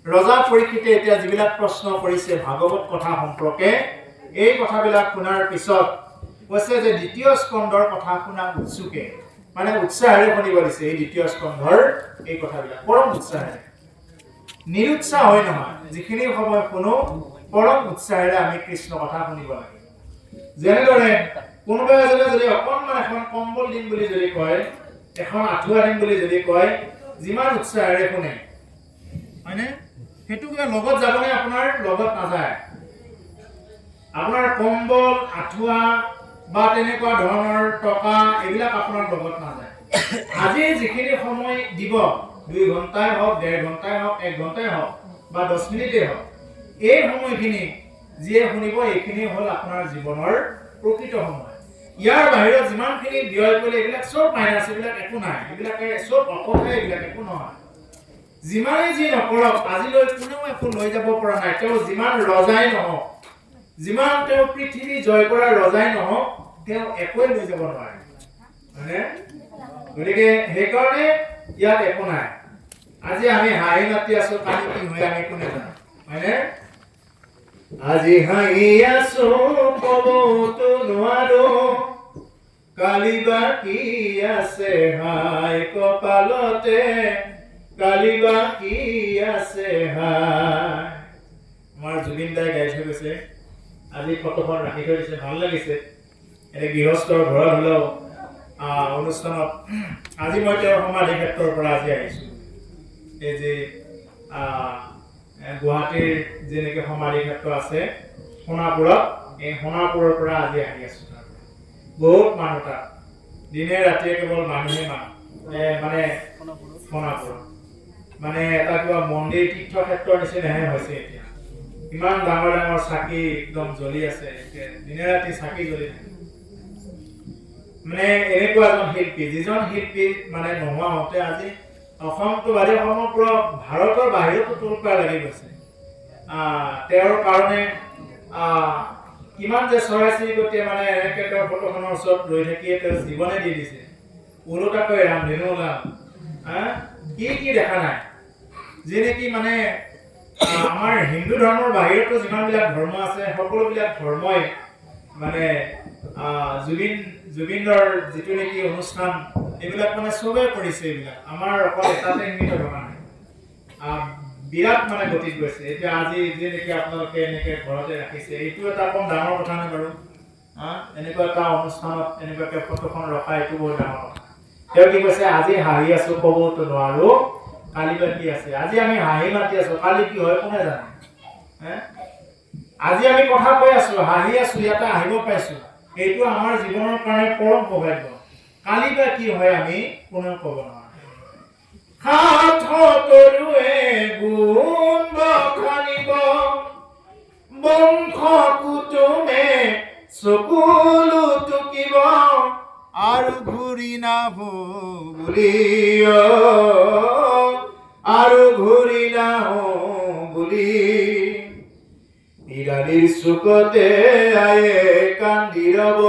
ৰজা পৰীক্ষিতে এতিয়া যিবিলাক প্ৰশ্ন কৰিছে ভাগৱত কথা সম্পৰ্কে, এই কথাবিলাক শুনাৰ পিছত কৈছে যে দ্বিতীয় স্কন্ধৰ কথা শুনা উৎসুকে, মানে উৎসাহেৰে শুনিব দিছে। এই দ্বিতীয় স্কন্ধৰ এই কথাবিলাক পৰম উৎসাহেৰে, নিৰুৎসাহ হয় নহয়। যিখিনি সময় শুনো পৰম উৎসাহেৰে আমি কৃষ্ণ কথা শুনিব লাগে। যেনেদৰে কোনোবাই এজনে যদি অকণমান এখন কম্বল দিম বুলি যদি কয়, এখন আঁঠুৱা দিম বুলি যদি কয়, যিমান উৎসাহেৰে শুনে, হয়নে? সেইটো কিবা লগত যাবনে? আপোনাৰ লগত নাযায়। আপোনাৰ কম্বল, আঁঠুৱা বা তেনেকুৱা ধৰণৰ টকা এইবিলাক আপোনাৰ লগত নাযায়। আজি যিখিনি সময় দিব, 2 ঘণ্টাই হওক, 1.5 ঘণ্টাই হওক, 1 ঘণ্টাই হওক বা 10 মিনিটেই হওক, এই সময়খিনি যিয়ে শুনিব, এইখিনি হ'ল আপোনাৰ জীৱনৰ প্ৰকৃত সময়। ইয়াৰ বাহিৰত যিমানখিনি ব্যয় কৰিলে এইবিলাক চব মাইনাছ, এইবিলাক একো নাই, এইবিলাকে চব অকথাই, এইবিলাক একো নহয়। যিমানেই যি নকৰক, আজিলৈ কোনেও একো লৈ যাব পৰা নাই। তেওঁ যিমান ৰজাই নহওক, যিমান তেওঁ পৃথিৱী জয় কৰা ৰজাই নহওক, তেওঁ একোৱে লৈ যাব নোৱাৰে, হয়নে? গতিকে সেইকাৰণে ইয়াত একো নাই। আজি আমি হাঁহি মাতি আছো, কালি কি হয় আমি কোনে জানো, হয়নে? আজি হাঁহি আছো ক'বতো নোৱাৰো কালি বা কি আছে হাই কপালতে কালি বা কি আছে হাই আমাৰ জুবিন দাই গাই থৈ গৈছে আজি ফটোখন ৰাখি থৈ দিছে ভাল লাগিছে এনে গৃহস্থৰ ঘৰত হলেও অনুষ্ঠানত আজি মই তেওঁৰ সমাধি ক্ষেত্ৰৰ পৰা আজি আহিছোঁ এই যে গুৱাহাটীৰ যেনেকৈ সমাধি ক্ষেত্ৰ আছে সোণাপুৰত এই সোণাপুৰৰ পৰা আজি আহি আছোঁ বহুত মানুহ তাত দিনে ৰাতিয়ে কেৱল মানুহে মানে সোণাপুৰত মানে এটা কিবা মন্দিৰ তীৰ্থক্ষেত্ৰৰ নিচিনাহে হৈছে এতিয়া ইমান ডাঙৰ ডাঙৰ চাকি একদম জ্বলি আছে দিনে ৰাতি চাকি জ্বলি থাকে মানে এনেকুৱা এজন শিল্পী যিজন শিল্পী মানে নোহোৱা হওঁতে আজি অসমটো বাদে সমগ্ৰ ভাৰতৰ বাহিৰতো তোলকা লাগি গৈছে তেওঁৰ কাৰণে কিমান যে চৰাই চিৰিকটিয়ে মানে এনেকৈ তেওঁৰ ফটোখনৰ ওচৰত ৰৈ থাকিয়ে তেওঁ জীৱনে দি দিছে ওলোটাকৈ ৰামধেনু ওলাল কি দেখা নাই যে নেকি মানে আমাৰ হিন্দু ধৰ্মৰ বাহিৰতো যিমানবিলাক ধৰ্ম আছে সকলোবিলাক ধৰ্মই মানে জুবিনৰ যিটো নেকি অনুষ্ঠান এইবিলাক মানে চবে কৰিছে এইবিলাক আমাৰ অকল এটাতে সীমিত থকা নাই বিৰাট মানে গতিত গৈছে এতিয়া আজি যে নেকি আপোনালোকে এনেকৈ ঘৰতে ৰাখিছে এইটো এটা কম ডাঙৰ কথা নাই বাৰু এনেকুৱা এটা অনুষ্ঠানত এনেকুৱাকৈ ফটোখন ৰখা এইটো বহুত ডাঙৰ কথা তেওঁ কি কৈছে আজি হাঁহি আছো ক'বতো নোৱাৰো কালি বা কি আছে আজি আমি হাঁহি মাতি আছো কালি কি হয় কোনে জানে আজি আমি কথা কৈ আছো হাঁহি আছো ইয়াতে আহিব পাইছো এইটো আমাৰ জীৱনৰ কাৰণে পৰম সৌভাগ্য কালি বা কি হয় আমি কোনেও ক'ব নোৱাৰো তৰুৱে গুণ বখানিব বংশ কুটুমে চকুলো টুকিব আৰু ঘূৰি নাহো বুলি আৰু ঘূৰি নাহো বুলি নিৰালিৰ চুকতে আয়ে কান্দি ৰব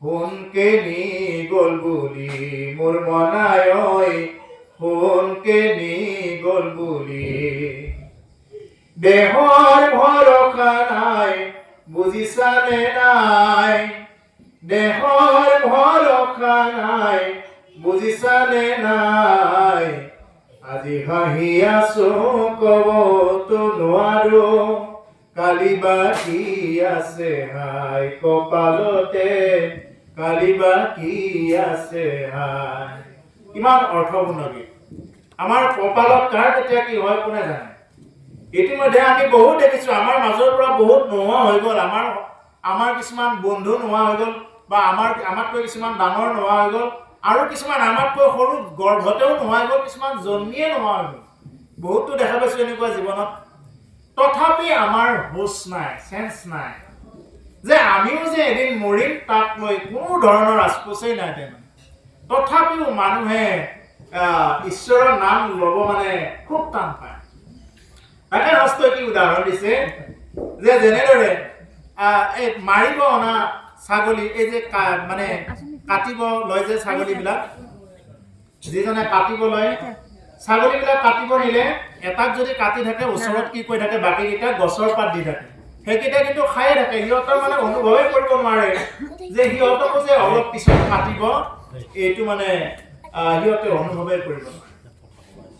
সোণকে নি গ'ল বুলি মোৰ মনাই সোণকে নি গ'ল বুলি দেহৰ ভৰসা নাই বুজিছানে নাই দেহৰ ভৰসা নাই বুজিছানে নাই আজি হাঁহি আছো ক'বতো নোৱাৰো কালি বা কি আছে হাই কপালতে কালি বা কি আছে হাই কিমান অৰ্থপূৰ্ণ গীত আমাৰ কপালত কাৰ কেতিয়া কি হয় কোনে জানে ইতিমধ্যে আমি বহুত দেখিছো আমাৰ মাজৰ পৰা বহুত নোহোৱা হৈ গ'ল আমাৰ কিছুমান বন্ধু নোহোৱা হৈ গ'ল বা আমাতকৈ কিছুমান ডাঙৰ নোহোৱা হৈ গ'ল আৰু কিছুমান আমাতকৈ সৰু গৰ্ভতেও নোহোৱা হৈ গ'ল কিছুমান জন্মিয়ে নোহোৱা হৈ গ'ল বহুতো দেখা পাইছো এনেকুৱা জীৱনত তথাপি আমাৰ হোচ নাই চেন্স নাই যে আমিও যে এদিন মৰিম তাক লৈ কোনো ধৰণৰ আস্পোচেই নাই তেনে তথাপিও মানুহে ঈশ্বৰৰ নাম ল'ব মানে খুব টান পায় তাকে হস্তই কি উদাহৰণ দিছে যে যেনেদৰে এই মাৰিব অনা ছাগলী এই যে মানে কাটিব লয় যে ছাগলীবিলাক যিজনে কাটিব লয় ছাগলীবিলাক কাটিব নিলে এটাক যদি কাটি থাকে ওচৰত কি কৈ থাকে বাকীকেইটা গছৰ পাত দি থাকে সেইকেইটা কিন্তু খায়ে থাকে সিহঁতৰ মানে অনুভৱেই কৰিব নোৱাৰে যে সিহঁতকো যে অলপ পিছত কাটিব এইটো মানে সিহঁতে অনুভৱেই কৰিব নোৱাৰে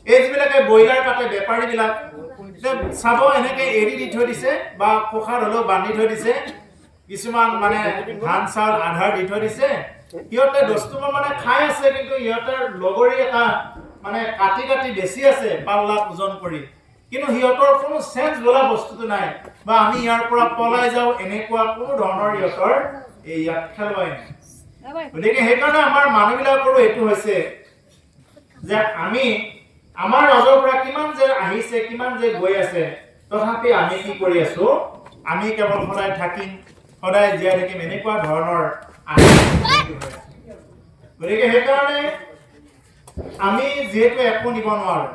এই যিবিলাকে ব্ৰইলাৰ কাটে বেপাৰীবিলাক চাব এনেকে এৰি দি থৈ দিছে বা পোখাৰ হ'লেও বান্ধি থৈ দিছে কিছুমান মানে ধান চাউল আধাৰ দি থৈ দিছে সিহঁতে দস্তুমা মানে খাই আছে কিন্তু সিহঁতৰ লগৰী এটা মানে কাটি কাটি বেছি আছে পাল্লা ওজন কৰি কিন্তু সিহঁতৰ কোনো চেঞ্জ বোলা বস্তুটো নাই বা আমি ইয়াৰ পৰা পলাই যাওঁ এনেকুৱা কোনো ধৰণৰ সিহঁতৰ এই ইয়াত খেলুৱাই নাই গতিকে সেইকাৰণে আমাৰ মানুহবিলাকৰো এইটো হৈছে যে আমি আমাৰ মাজৰ পৰা কিমান যে আহিছে কিমান যে গৈ আছে তথাপি আমি কি কৰি আছো আমি কেৱল সদায় থাকিম সদায় জীয়াই থাকিম এনেকুৱা ধৰণৰ গতিকে সেইকাৰণে আমি যিহেতু একো নিব নোৱাৰো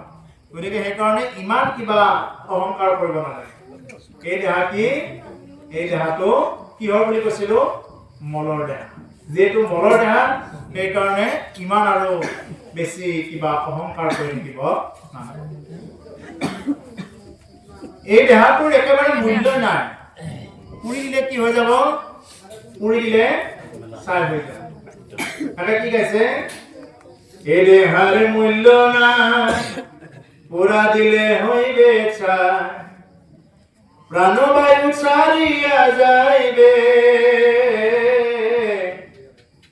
গতিকে সেইকাৰণে ইমান কিবা অহংকাৰ কৰিব নালাগে এই দেহাটো কিহৰ বুলি কৈছিলো মলৰ দেহা যেহেতু মলৰ দেহা সেইকাৰণে ইমান আৰু বেছি কিবা অহংকাৰ কৰি থাকিব নালাগে এই দেহাটোৰ একেবাৰে মূল্য নাই। পুৰি দিলে কি হৈ যাব? পুৰি দিলে ছাই হৈ যাব। তাকে কি গাইছে? এই দেহাৰ মূল্য নাই, পুৰা দিলে হইবে ছাই, প্ৰাণবায়ু ছাড়িয়া যাইবে,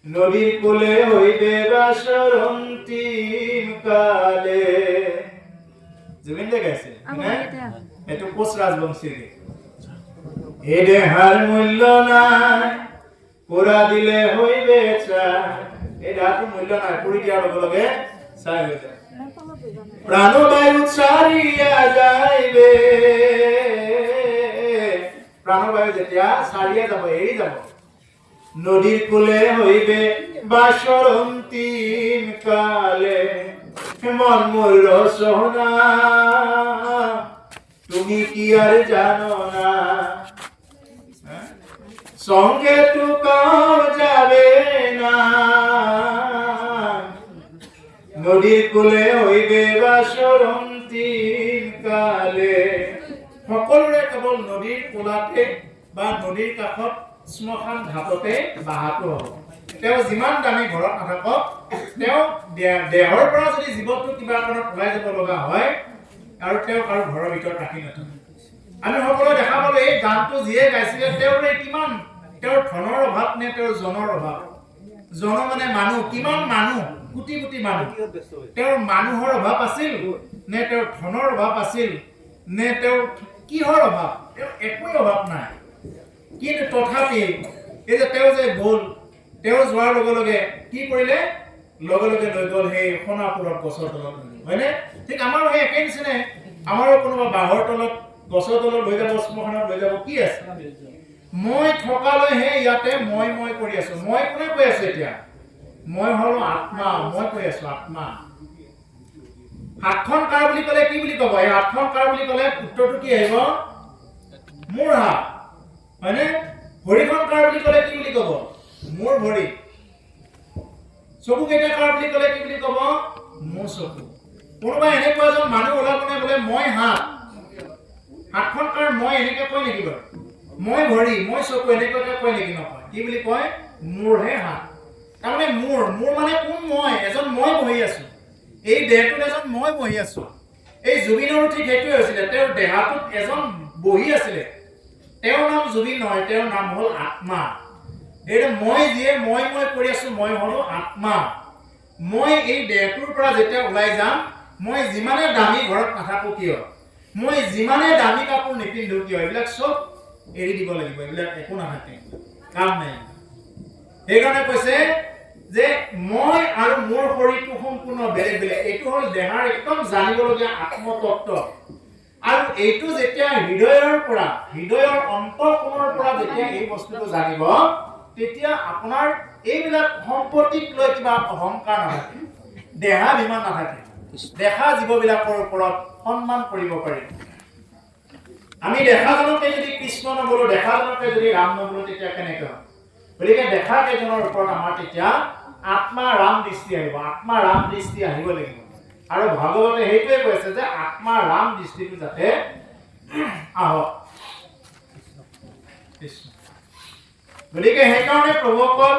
নদীৰ কূলে হইবে বাসৰ অন্তিম কালে। জুবিন দে গাইছে, এইটো কোচ ৰাজবংশীৰ গীত। এ দেহাৰ মূল্য নাই, পুৰা দিলে হইবে ছাই। এই দেহাটোৰ মূল্য নাই, পুৰি দিয়াৰ লগে লগে ছাই হৈ যায়। প্ৰাণবায়ু ছাড়িয়া যাইবে, প্ৰাণবায়ু যেতিয়া ছাড়িয়া যাব, এৰি যাব, নদীৰ কূলে হইবে বাসৰ অন্তিম কালে, মন মোৰ ৰচনা তুমি কি আৰ জানো না, সঙ্গে টুকাও যাবে না, নদীৰ কূলে হইবে বাসৰ অন্তিম কালে। সকলোৰে কেৱল নদীৰ কোলাতে বা নদীৰ কাষত শ্মশান ঘাটতে বাহাটো হ'ব। তেওঁ যিমান দামী ঘৰত নাথাকক, তেওঁ দেহৰ পৰা যদি জীৱটো কিবা কাৰণত ওলাই যাব লগা হয় আৰু তেওঁ কাৰো ঘৰৰ ভিতৰত ৰাখি নাথাকে। আমি সকলোৱে দেখা পালো এই গানটো যিয়ে গাইছিলে তেওঁৰ কিমান, তেওঁৰ ধনৰ অভাৱ নে তেওঁৰ জনৰ অভাৱ? জন মানে মানুহ, কিমান মানুহ, কোটি কোটি মানুহ। তেওঁৰ মানুহৰ অভাৱ আছিল নে তেওঁৰ ধনৰ অভাৱ আছিল নে তেওঁৰ কিহৰ অভাৱ? তেওঁৰ একোই অভাৱ নাই। কিন্তু তথাপি এই যে তেওঁ যে গ'ল, তেওঁ যোৱাৰ লগে লগে কি কৰিলে? লগে লগে লৈ গ'ল সেই সোণাপুৰত গছৰ তলত, হয়নে? ঠিক আমাৰো সেই একেই নিচিনাই। আমাৰো কোনোবা বাঁহৰ তলত, গছৰ তলত লৈ যাব, শ্মশানত লৈ যাব, কি আছে? মই থকালৈহে ইয়াতে মই কৰি আছো। মই কোনে কৈ আছো এতিয়া? মই হলো আত্মা, মই কৈ আছো আত্মা। হাতখন কাৰ বুলি ক'লে কি বুলি ক'ব? এই হাতখন কাৰ বুলি ক'লে উত্তৰটো কি আহিব? মোৰ হাত, হয়নে? ভৰিখন কাৰ বুলি ক'লে কি বুলি ক'ব? মোৰ ভৰি। চকু কেইটা কাৰ বুলি ক'লে কি বুলি ক'ব? মোৰ চকু। কোনোবা এনেকুৱা এজন মানুহ ওলাবনে বোলে মই হাত, হাতখন কাৰ? মই এনেকে কয় নেকি বাৰু? মই ভৰি, মই চকু এনেকুৱাকে কয় নেকি? নকয়। কি বুলি কয়? মোৰহে হাত। তাৰমানে মোৰ মানে কোন? মই, এজন মই বহি আছো। এই দেহটোত এজন মই বহি আছো। এই জুবিনৰো ঠিক সেইটোৱে হৈছিলে। তেওঁৰ দেহাটোত এজন বহি আছিলে। তেওঁৰ নাম জুবিন নহয়, তেওঁৰ নাম হ'ল আত্মা। এইটো মই যিয়ে মই কৰি আছো, মই হলো আত্মা। মই এই দেহটোৰ পৰা যেতিয়া ওলাই যাম, মই যিমানে দামী ঘৰত নাথাকো কিয়, মই যিমানে দামী কাপোৰ নিপিন্ধো কিয়, এইবিলাক চব এৰি দিব লাগিব। এইবিলাক একো নাথাকে, কাম নাই। সেইকাৰণে কৈছে যে মই আৰু মোৰ শৰীৰটো সম্পূৰ্ণ বেলেগ বেলেগ। এইটো হ'ল দেহাৰ একদম জানিবলগীয়া আত্মতত্ত্ব। আৰু এইটো যেতিয়া হৃদয়ৰ অন্তঃকোণৰ পৰা যেতিয়া এই বস্তুটো জানিব, তেতিয়া আপোনাৰ এইবিলাক সম্পত্তিক লৈ কিবা অহংকাৰ নাথাকে, দেহাভিমান নাথাকে। দেখা জীৱবিলাকৰ ওপৰত সন্মান কৰিব পাৰি। আমি দেখাজনকে যদি কৃষ্ণ নবোলো, দেখাজনকে যদি ৰাম নবোলো, তেতিয়া কেনেকৈ হ'ব? গতিকে দেখা কেইজনৰ ওপৰত আমাৰ তেতিয়া আত্মা ৰাম দৃষ্টি আহিব। আত্মা ৰাম দৃষ্টি আহিব লাগিব। আৰু ভাগৱতে সেইটোৱে কৈছে যে আত্মা ৰাম দৃষ্টিটো যাতে আহক। গতিকে সেইকাৰণে প্ৰভুসকল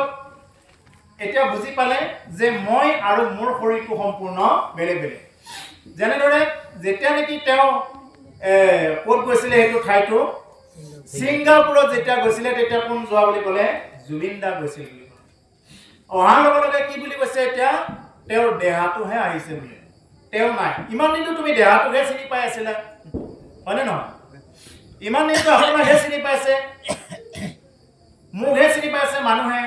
এতিয়া বুজি পালে যে মই আৰু মোৰ শৰীৰটো সম্পূৰ্ণ বেলেগ বেলেগ। যেনেদৰে যেতিয়া নেকি তেওঁ ক'ত গৈছিলে, সেইটো ঠাইটো ছিংগাপুৰত যেতিয়া গৈছিলে, তেতিয়া কোন যোৱা বুলি ক'লে? জুবিন দা গৈছিল বুলি ক'লে। অহাৰ লগে লগে কি বুলি কৈছে? এতিয়া তেওঁৰ দেহাটোহে আহিছে বুলি। তেওঁ নাই। ইমান দিনটো তুমি দেহাটোহে চিনি পাই আছিলা, হয়নে নহয়? ইমান দিনটো আপোনাকহে চিনি পাইছে, মোকহে চিনি পাইছে মানুহে।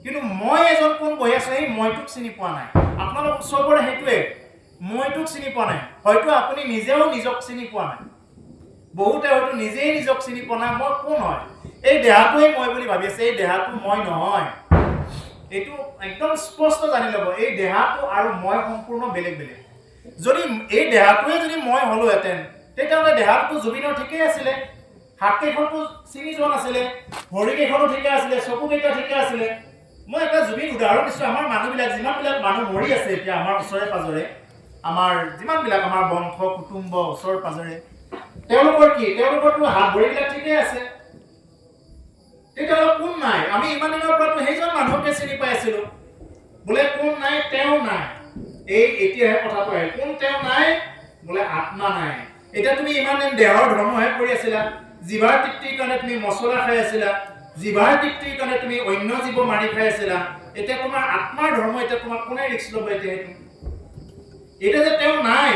কিন্তু মই এজন কোন বহি আছো, সেই মইটোক চিনি পোৱা নাই। আপোনালোক চবৰে সেইটোৱে, মইটোক চিনি পোৱা নাই। হয়তো আপুনি নিজেও নিজক চিনি পোৱা নাই। বহুতে হয়তো নিজেই নিজক চিনি পোৱা নাই। মই কোন হয়? এই দেহাটোৱে মই বুলি ভাবি আছে। এই দেহাটো মই নহয়। এইটো একদম স্পষ্ট জানি ল'ব, এই দেহাটো আৰু মই সম্পূৰ্ণ বেলেগ বেলেগ। যদি এই দেহাটোৱে যদি মই হলোহেঁতেন, তেতিয়াহ'লে দেহাটো জুবিনৰ ঠিকেই আছিলে। হাত কেইখনটো চিনি যোৱা নাছিলে, ভৰি কেইখনো ঠিকে আছিলে, চকু কেইটা ঠিকে আছিলে। মই এটা জুবিন উদাহৰণ দিছোঁ। আমাৰ মানুহবিলাক, যিমানবিলাক মানুহ মৰি আছে এতিয়া আমাৰ ওচৰে পাজৰে, আমাৰ যিমানবিলাক আমাৰ বংশ কুটুম্ব ওচৰে পাজৰে, তেওঁলোকৰ কি তেওঁলোকৰতো হাত ভৰিবিলাক ঠিকেই আছে তেতিয়াহ'লে কোন নাই আমি ইমান দিনৰ পৰাতো সেইজন মানুহকে চিনি পাই আছিলো বোলে কোন নাই তেওঁ নাই এই এতিয়াহে কথাটো আহিল কোন তেওঁ নাই বোলে আত্মা নাই এতিয়া তুমি ইমান দিন দেহৰ ধৰ্মহে কৰি আছিলা জিভাৰ তৃপ্তিৰ কাৰণে তুমি মছলা খাই আছিলা জিভাৰ তৃপ্তিৰ কাৰণে তুমি অন্য জীৱ মাৰি খাই আছিলা এতিয়া তোমাৰ আত্মাৰ ধৰ্ম এতিয়া তোমাক কোনে ৰিক্স ল'ব এতিয়া এটা যে তেওঁ নাই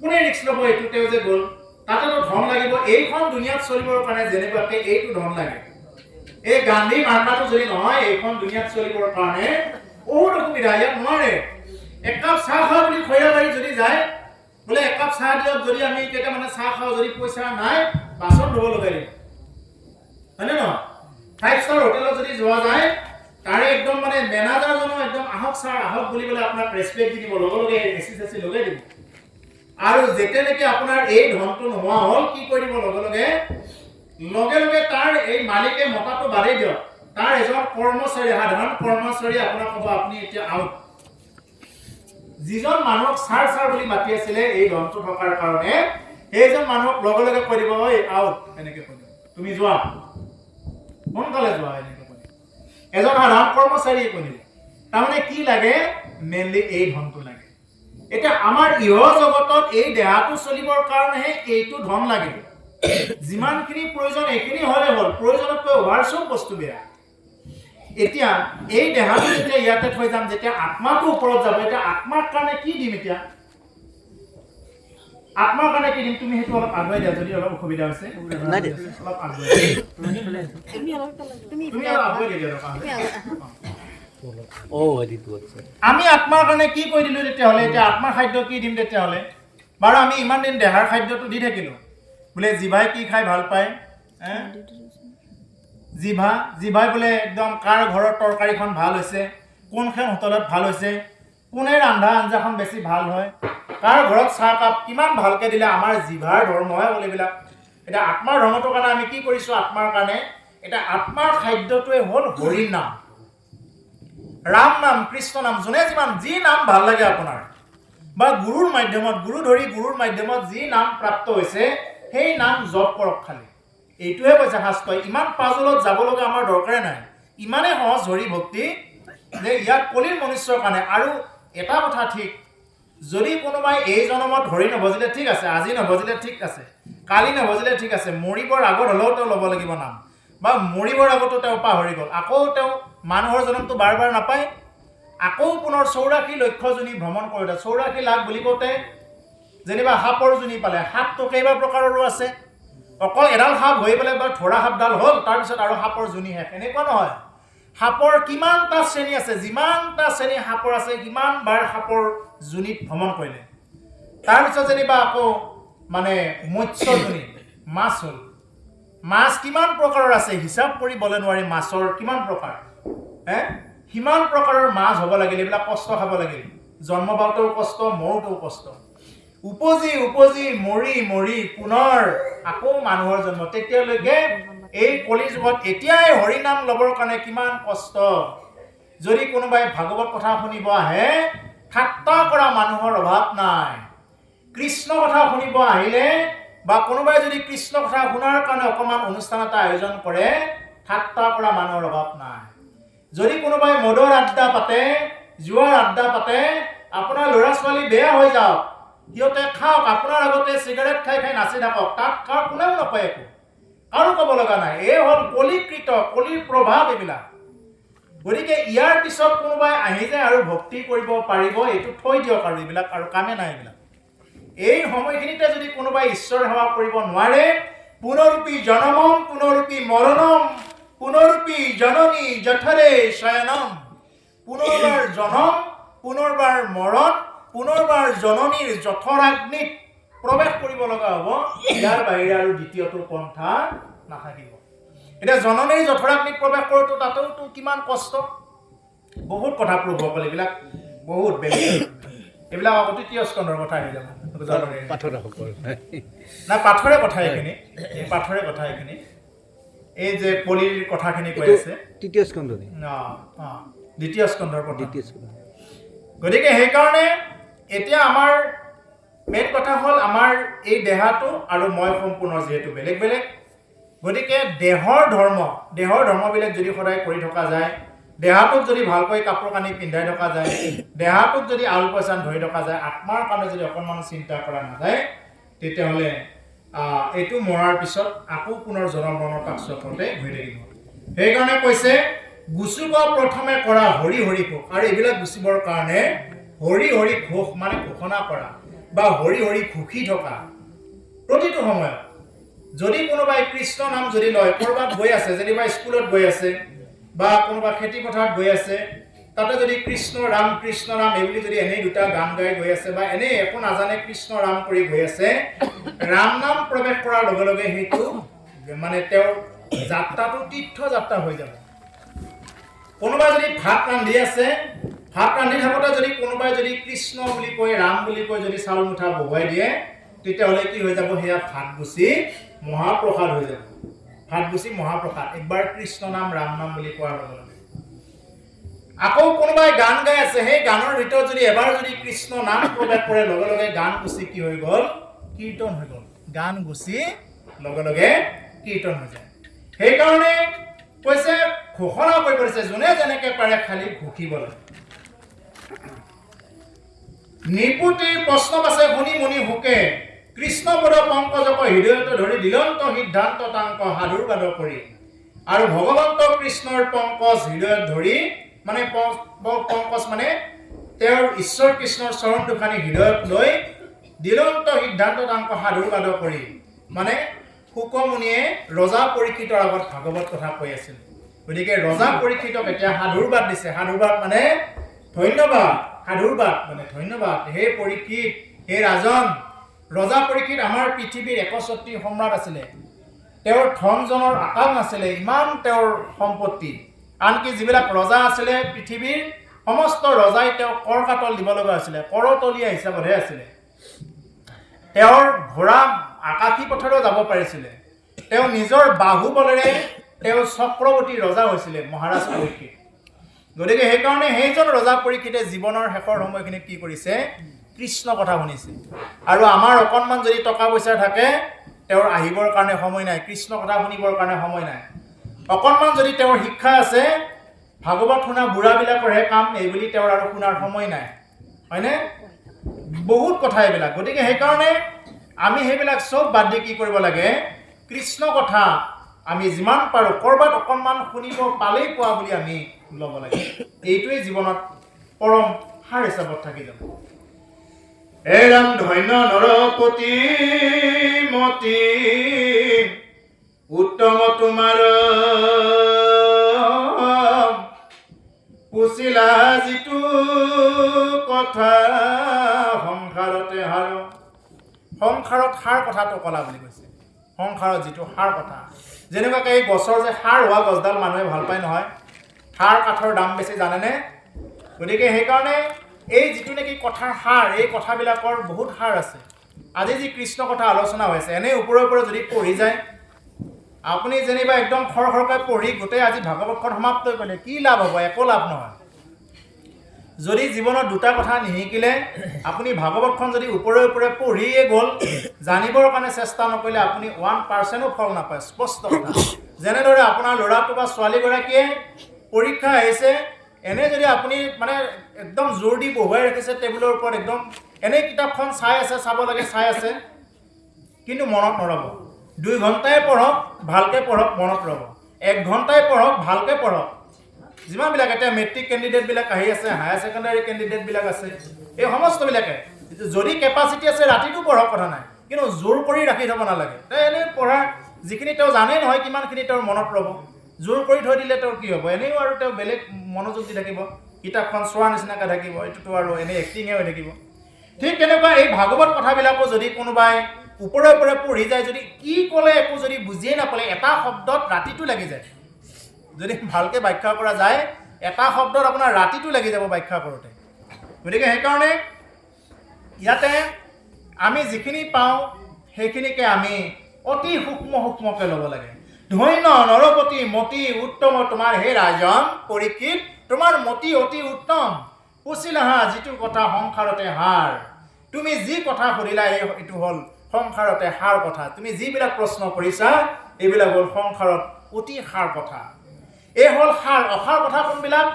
কোনে ৰিক্স ল'ব এইটো তেওঁ যে গ'ল তাতেতো ধন লাগিব এইখন দুনিয়াত চলিবৰ কাৰণে যেনেকুৱাকে এইটো ধন লাগে এই গান্ধী মাৰ্কাটো যদি নহয় এইখন দুনিয়াত চলিবৰ কাৰণে বহুত অসুবিধা ইয়াত নোৱাৰে একাপ চাহ খাওঁ বুলি খৈৰাবাৰী যদি যায় বোলে একাপ চাহ দিয়ক যদি আমি কেইটামানে চাহ খাওঁ যদি পইচা নাই বাচন ধুব লগাই দিম হয়নে নহয় 5 ষ্টাৰ হোটেলত যদি যোৱা যায় তাৰে একদম মানে মেনেজাৰজনো একদম আহক ছাৰ আহক বুলি ক'লে আপোনাক ৰেছপেক্ট দি দিব লগে লগে এচি চেচি লগাই দিব আৰু যেতিয়ালৈকে আপোনাৰ এই ধনটো নোহোৱা হ'ল কি কৰিব লগে লগে তাৰ এই মালিকে মতাটো বাদেই দিয়ক তাৰ এজন কৰ্মচাৰী সাধাৰণ কৰ্মচাৰী আপোনাক ক'ব আপুনি এতিয়া আউট যিজন মানুহক ছাৰ বুলি মাতি আছিলে এই ধনটো থকাৰ কাৰণে সেইজন মানুহক লগে কৈ দিব ঐ আউট এনেকে কৈ দিব তুমি যোৱা সোনকালে যোৱা এনেকে কৈ দিব এজন সাধাৰণ কৰ্মচাৰীয়ে কৈ দিব তাৰমানে কি লাগে মেইনলি এই ধনটো লাগে এটা আমাৰ ইহ জগতত এই দেহাটো চলিবৰ কাৰণেহে এইটো ধন লাগে যিমানখিনি প্ৰয়োজন এইখিনি হ'লে হ'ল প্ৰয়োজনতকৈ অভাৰ চব বস্তু বেয়া এতিয়া এই দেহাটো যেতিয়া ইয়াতে থৈ যাম যেতিয়া আত্মাটো ওপৰত যাব এতিয়া আত্মাৰ কাৰণে কি দিম এতিয়া আত্মাৰ কাৰণে কি দিম তুমি সেইটো অলপ আগুৱাই দিয়া যদি অলপ অসুবিধা হৈছে অলপ আগুৱাই তুমি আগুৱাই দিয়া আমি আত্মাৰ কাৰণে কি কৈ দিলো তেতিয়াহ'লে এতিয়া আত্মাৰ খাদ্য কি দিম তেতিয়াহ'লে বাৰু আমি ইমান দিন দেহাৰ খাদ্যটো দি থাকিলো বোলে জিভাই কি খাই ভাল পায় জিভাই বোলে একদম কাৰ ঘৰৰ তৰকাৰীখন ভাল হৈছে কোনখন হোটেলত ভাল হৈছে কোনে ৰন্ধা আঞ্জাখন বেছি ভাল হয় কাৰ ঘৰত চাহকাপ কিমান ভালকে দিলে আমাৰ জিভাৰ ধৰ্মহে বোলে এইবিলাক এতিয়া আত্মাৰ ধৰ্মটোৰ কাৰণে আমি কি কৰিছো আত্মাৰ কাৰণে এটা আত্মাৰ খাদ্যটোৱে হ'ল হৰি নাম ৰাম নাম কৃষ্ণ নাম যোনে যিমান যি নাম ভাল লাগে আপোনাৰ বা গুৰুৰ মাধ্যমত গুৰু ধৰি গুৰুৰ মাধ্যমত যি নাম প্ৰাপ্ত হৈছে সেই নাম জপ কৰক খালি এইটোহে কৈছে শাস্ত্ৰই ইমান পাজলত যাব লগা আমাৰ দৰকাৰে নাই ইমানে সহজ হৰি ভক্তি যে ইয়াত কলিৰ মনুষ্যৰ কাৰণে আৰু এটা কথা ঠিক যদি কোনোবাই এই জনমত হৰি নভজিলে ঠিক আছে আজি নভজিলে ঠিক আছে কালি নভজিলে ঠিক আছে মৰিবৰ আগত হ'লেও তেওঁ ল'ব লাগিব নাম বা মৰিবৰ আগতো তেওঁ পাহৰি গ'ল আকৌ তেওঁ মানুহৰ জনমটো বাৰ বাৰ নাপায় আকৌ পুনৰ 84 লক্ষ জনী ভ্ৰমণ কৰোঁতে 84 লাখ বুলি কওঁতে যেনিবা সাপৰ জনী পালে সাপটো কেইবা প্ৰকাৰৰো আছে অকল এডাল সাপ হৈ পেলাই বা ধৰা সাপডাল হ'ল তাৰপিছত আৰু সাপৰ জনী শেষ এনেকুৱা নহয় সাপৰ কিমানটা শ্ৰেণী আছে যিমানটা শ্ৰেণী সাপৰ আছে কিমান বাৰ সাপৰ জনীত ভ্ৰমণ কৰিলে তাৰপিছত যেনিবা আকৌ মানে মৎস্যজনী মাছ হ'ল মাছ কিমান প্ৰকাৰৰ আছে হিচাপ কৰিবলৈ নোৱাৰি মাছৰ কিমান প্ৰকাৰ সিমান প্ৰকাৰৰ মাছ হ'ব লাগিল এইবিলাক কষ্ট খাব লাগিল জন্ম পাওঁতেও কষ্ট মৰোতেও কষ্ট উপজি মৰি পুনৰ আকৌ মানুহৰ জন্ম তেতিয়ালৈকে এই কলি যুগত এতিয়াই হৰি নাম ল'বৰ কাৰণে কিমান কষ্ট যদি কোনোবাই ভাগৱত কথা শুনিব আহে ঠাট্টা কৰা মানুহৰ অভাৱ নাই কৃষ্ণ কথা শুনিব আহিলে বা কোনোবাই যদি কৃষ্ণ কথা শুনাৰ কাৰণে অকমান অনুষ্ঠান এটা আয়োজন কৰে ঠাট্টা কৰা মানুহৰ অভাৱ নাই যদি কোনোবাই মদৰ আড্ডা পাতে জুৱাৰ আড্ডা পাতে আপোনাৰ ল'ৰা ছোৱালী বেয়া হৈ যাওক সিহঁতে খাওক আপোনাৰ আগতে চিগাৰেট খাই নাচি থাকক তাত কোনেও নকয় একো কাৰো ক'ব লগা নাই এই হ'ল কলিকৃত কলিৰ প্ৰভাৱ এইবিলাক গতিকে ইয়াৰ পিছত কোনোবাই আহি যায় আৰু ভক্তি কৰিব পাৰিব এইটো থৈ দিয়ক আৰু এইবিলাক আৰু কামে নাই এইবিলাক এই সময়খিনিতে যদি কোনোবাই ঈশ্বৰ সেৱা কৰিব নোৱাৰে পুনৰূপী জনমম পুনৰূপী মৰণম পুনৰূপী জননী জঠৰে শয়নম পুনৰবাৰ জনম পুনৰবাৰ মৰণ পুনৰবাৰ জননীৰ জঠৰাগ্নিত প্ৰৱেশ কৰিব লগা হ'ব ইয়াৰ বাহিৰে আৰু দ্বিতীয়টো পন্থা নাথাকিব এতিয়া জননীৰ জঠৰাগ্নিত প্ৰৱেশ কৰোঁতে তাতেওতো কিমান কষ্ট বহুত কথা প্ৰভুসকল এইবিলাক বহুত বেলেগ এইবিলাক তৃতীয় স্কন্ধৰ কথা আহি যাব পাথৰে কথা এইখিনি এই যে কলিৰ কথাখিনি কৈ আছে তৃতীয় স্কন্ধ দ্বিতীয় স্কন্ধৰ কথা গতিকে সেইকাৰণে এতিয়া আমাৰ মেইন কথা হ'ল আমাৰ এই দেহাটো আৰু মই সম্পূৰ্ণ যিহেতু বেলেগ বেলেগ, গতিকে দেহৰ ধৰ্মবিলাক যদি সদায় কৰি থকা যায়, দেহাটোক যদি ভালকৈ কাপোৰ কানি পিন্ধাই থকা যায়, দেহাটোক যদি আল পৈচান ধৰি থকা যায়, আত্মাৰ কাৰণে যদি অকণমান চিন্তা কৰা নাযায়, তেতিয়াহ'লে এইটো মৰাৰ পিছত আকৌ পুনৰ জনম মৰণৰ চক্ৰতে ঘূৰি থাকিব। সেইকাৰণে কৈছে গুচিব প্ৰথমে কৰা হৰি হৰি ঘোষ, আৰু এইবিলাক গুচিবৰ কাৰণে হৰি হৰি ঘোষ মানে ঘোষণা কৰা বা হৰি হৰি ঘোষি থকা প্ৰতিটো সময়ত। যদি কোনোবাই কৃষ্ণ নাম যদি লয়, ক'ৰবাত গৈ আছে, যেনিবা স্কুলত গৈ আছে বা কোনোবা খেতি পথাৰত গৈ আছে, তাতে যদি কৃষ্ণ ৰাম এইবুলি যদি এনেই দুটা গান গাই গৈ আছে বা এনেই একো নাজানে কৃষ্ণ ৰাম কৰি গৈ আছে, ৰাম নাম প্ৰৱেশ কৰাৰ লগে লগে সেইটো মানে তেওঁৰ যাত্ৰাটো তীৰ্থযাত্ৰা হৈ যাব। কোনোবাই যদি ভাত ৰান্ধি আছে, ভাত ৰান্ধি থাকোঁতে যদি কোনোবাই যদি কৃষ্ণ বুলি কৈ ৰাম বুলি কৈ যদি চাউল মুঠা বহুৱাই দিয়ে, তেতিয়াহ'লে কি হৈ যাব, সেয়া ভাত গুচি মহাপ্ৰসাদ হৈ যাব। ভাত গুচি মহাপ্ৰসাদ, একবাৰ কৃষ্ণ নাম ৰাম নাম বুলি কোৱাৰ লগে লগে। আকৌ কোনোবাই গান গাই আছে, সেই গানৰ ভিতৰত যদি এবাৰ যদি কৃষ্ণ নাম প্ৰৱেশ কৰে, লগে লগে গান গুচি কি হৈ গ'ল, কীৰ্তন হৈ গ'ল। গান গুচি লগে লগে কীৰ্তন হৈ যায়। সেইকাৰণে কৈছে ঘোষণা কৰিব দিছে, যোনে যেনেকে পাৰে খালি ঘোষিব লাগে। নিপুতি প্ৰশ্ন আছে শুনি মুনি হুকে, কৃষ্ণ পদ পংকজক হৃদয়ত ধৰি দিলন্ত সিদ্ধান্ত তাংক সাধুৰ বাদ কৰি। আৰু ভগৱন্ত কৃষ্ণৰ পংকজ হৃদয়ত ধৰি, মানে পংকজ মানে তেওঁৰ ঈশ্বৰ কৃষ্ণৰ চৰণ দুখানি হৃদয়ত লৈ দিলন্ত সিদ্ধান্ত তাংক সাধুৰ বাদ কৰি, মানে শুকমুনিয়ে ৰজা পৰীক্ষিতৰ আগত ভাগৱত কথা কৈ আছিল। গতিকে ৰজা পৰীক্ষিতক এতিয়া সাধুৰ বাদ দিছে। সাধুৰ বাদ মানে ধন্যবাদ, সাধুৰ বাদ মানে ধন্যবাদ। হে পৰীক্ষিত, হে ৰাজন, ৰজা পৰীক্ষিত আমাৰ পৃথিৱীৰ ৬১ সম্ৰাট আছিলে। তেওঁৰ ধনজনৰ আকাল নাছিলে, ইমান তেওঁৰ সম্পত্তি। আনকি যিবিলাক ৰজা আছিলে পৃথিৱীৰ সমস্ত ৰজাই তেওঁক কৰ কাটল দিব লগা হৈছিলে, কৰতলীয়া হিচাপতহে আছিলে। তেওঁৰ ঘোঁৰা আকাশী পথেৰেও যাব পাৰিছিলে। তেওঁ নিজৰ বাহুবলেৰে তেওঁ চক্ৰৱৰ্তী ৰজা হৈছিলে, মহাৰাজ পৰীক্ষিত। গতিকে সেইকাৰণে সেইজন ৰজা পৰীক্ষিতে জীৱনৰ শেষৰ সময়খিনিত কি কৰিছে, কৃষ্ণ কথা শুনিছে। আৰু আমাৰ অকণমান যদি টকা পইচা থাকে, তেওঁৰ আহিবৰ কাৰণে সময় নাই, কৃষ্ণ কথা শুনিবৰ কাৰণে সময় নাই। অকণমান যদি তেওঁৰ শিক্ষা আছে, ভাগৱত শুনা বুঢ়াবিলাকৰহে কাম, এইবুলি তেওঁৰ আৰু শুনাৰ সময় নাই, হয়নে? বহুত কথা এইবিলাক। গতিকে সেইকাৰণে আমি সেইবিলাক চব বাদ দি কি কৰিব লাগে, কৃষ্ণ কথা আমি যিমান পাৰোঁ ক'ৰবাত অকণমান শুনিব পালেই পোৱা বুলি আমি ল'ব লাগে। এইটোৱেই জীৱনত পৰম সাৰ হিচাপত থাকি যাব। হে ৰাম ধন্য নৰপতি মতি, উত্তম তোমাৰ পুছিলা যিটো কথা, সংসাৰতে হাৰ। সংসাৰত সাৰ কথাটো কলা বুলি কৈছে। সংসাৰত যিটো সাৰ কথা, যেনেকুৱাকৈ এই গছৰ যে সাৰ হোৱা গছডাল মানুহে ভাল পায় নহয়, সাৰ কাঠৰ দাম বেছি জানেনে? গতিকে সেইকাৰণে এই যিটো নেকি কথাৰ সাৰ, এই কথাবিলাকৰ বহুত সাৰ আছে। আজি যি কৃষ্ণ কথা আলোচনা হৈছে, এনেই ওপৰে ওপৰে যদি পঢ়ি যায়, আপুনি যেনিবা একদম খৰকৈ পঢ়ি গোটেই আজি ভাগৱতখন সমাপ্ত কৰিলে, কি লাভ হ'ব? একো লাভ নহয়। যদি জীৱনত দুটা কথা নিশিকিলে, আপুনি ভাগৱতখন যদি ওপৰে ওপৰে পঢ়িয়ে গ'ল, জানিবৰ কাৰণে চেষ্টা নকৰিলে আপুনি 1%ও ফল নাপায়, স্পষ্ট কথা। যেনেদৰে আপোনাৰ ল'ৰাটো বা ছোৱালীগৰাকীয়ে পৰীক্ষা আহিছে, এনে যদি আপুনি মানে একদম জোৰ দি বহুৱাই ৰাখিছে টেবুলৰ ওপৰত, একদম এনেই কিতাপখন চাই আছে, চাব লাগে চাই আছে, কিন্তু মনত নৰব। 2 ঘণ্টাই পঢ়ক, ভালকৈ পঢ়ক, মনত ৰ'ব। 1 ঘণ্টাই পঢ়ক, ভালকৈ পঢ়ক। যিমানবিলাক এতিয়া মেট্ৰিক কেণ্ডিডেটবিলাক আহি আছে, হায়াৰ ছেকেণ্ডাৰী কেণ্ডিডেটবিলাক আছে, এই সমস্তবিলাকে যদি কেপাচিটি আছে ৰাতিটো পঢ়ক, কথা নাই, কিন্তু জোৰ কৰি ৰাখি থ'ব নালাগে। এনেই পঢ়া যিখিনি তেওঁ জানে নহয় কিমানখিনি তেওঁৰ মনত ৰ'ব, জোৰ কৰি থৈ দিলে তেওঁৰ কি হ'ব? এনেও আৰু তেওঁ বেলেগ মনোযোগ দি থাকিব, কিতাপখন চোৱাৰ নিচিনাকৈ থাকিব, এইটোতো আৰু এনেই এক্টিঙে হৈ থাকিব। ঠিক তেনেকুৱা এই ভাগৱত কথাবিলাকো যদি কোনোবাই ওপৰে ওপৰে পঢ়ি যায়, যদি কি ক'লে একো যদি বুজিয়ে নাপালে, এটা শব্দত ৰাতিটো লাগি যায়। যদি ভালকৈ ব্যাখ্যা কৰা যায়, এটা শব্দত আপোনাৰ ৰাতিটো লাগি যাব ব্যাখ্যা কৰোঁতে। গতিকে সেইকাৰণে ইয়াতে আমি যিখিনি পাওঁ সেইখিনিকে আমি অতি সূক্ষ্মকৈ ল'ব লাগে। ধন্য নৰপতি মতি উত্তম তোমাৰ, হে ৰাজন পৰীক্ষিত, তোমাৰ মতি অতি উত্তম, পুছিলাহা যিটো কথা সংসাৰতে হাৰ। তুমি যি কথা সুধিলা এইটো হ'ল সংসাৰতে সাৰ কথা। তুমি যিবিলাক প্ৰশ্ন কৰিছা এইবিলাক হ'ল সংসাৰত অতি সাৰ কথা। এই হ'ল সাৰ। অসাৰ কথা কোনবিলাক?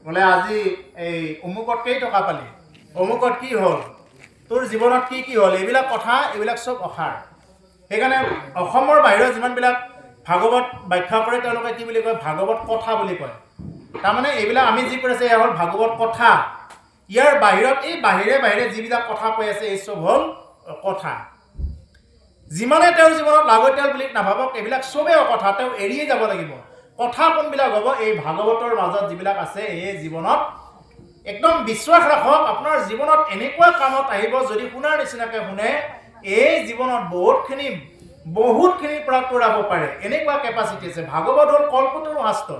বোলে আজি এই অমুকত কেই টকা পালি, অমুকত কি হ'ল, তোৰ জীৱনত কি কি হ'ল, এইবিলাক কথা, এইবিলাক চব অসাৰ। সেইকাৰণে অসমৰ বাহিৰত যিমানবিলাক ভাগৱত ব্যাখ্যা কৰে তেওঁলোকে কি বুলি কয়? ভাগৱত কথা বুলি কয়। তাৰমানে এইবিলাক আমি যি কৰি আছে এয়া হ'ল ভাগৱত কথা। ইয়াৰ বাহিৰত এই বাহিৰে বাহিৰে যিবিলাক কথা কৈ আছে এই চব হ'ল কথা। যিমানে তেওঁৰ জীৱনত লাগতিয়াল বুলি নাভাবক এইবিলাক চবেই অকথা, তেওঁ এৰিয়ে যাব লাগিব। কথা কোনবিলাক হ'ব? এই ভাগৱতৰ মাজত যিবিলাক আছে এই জীৱনত একদম বিশ্বাস ৰাখক, আপোনাৰ জীৱনত এনেকুৱা কামত আহিব যদি শুনাৰ নিচিনাকৈ শুনে, এই জীৱনত বহুতখিনি পৰা তৰাব পাৰে, এনেকুৱা কেপাচিটি আছে। ভাগৱত হ'ল কল্পতৰু শাস্ত্ৰ।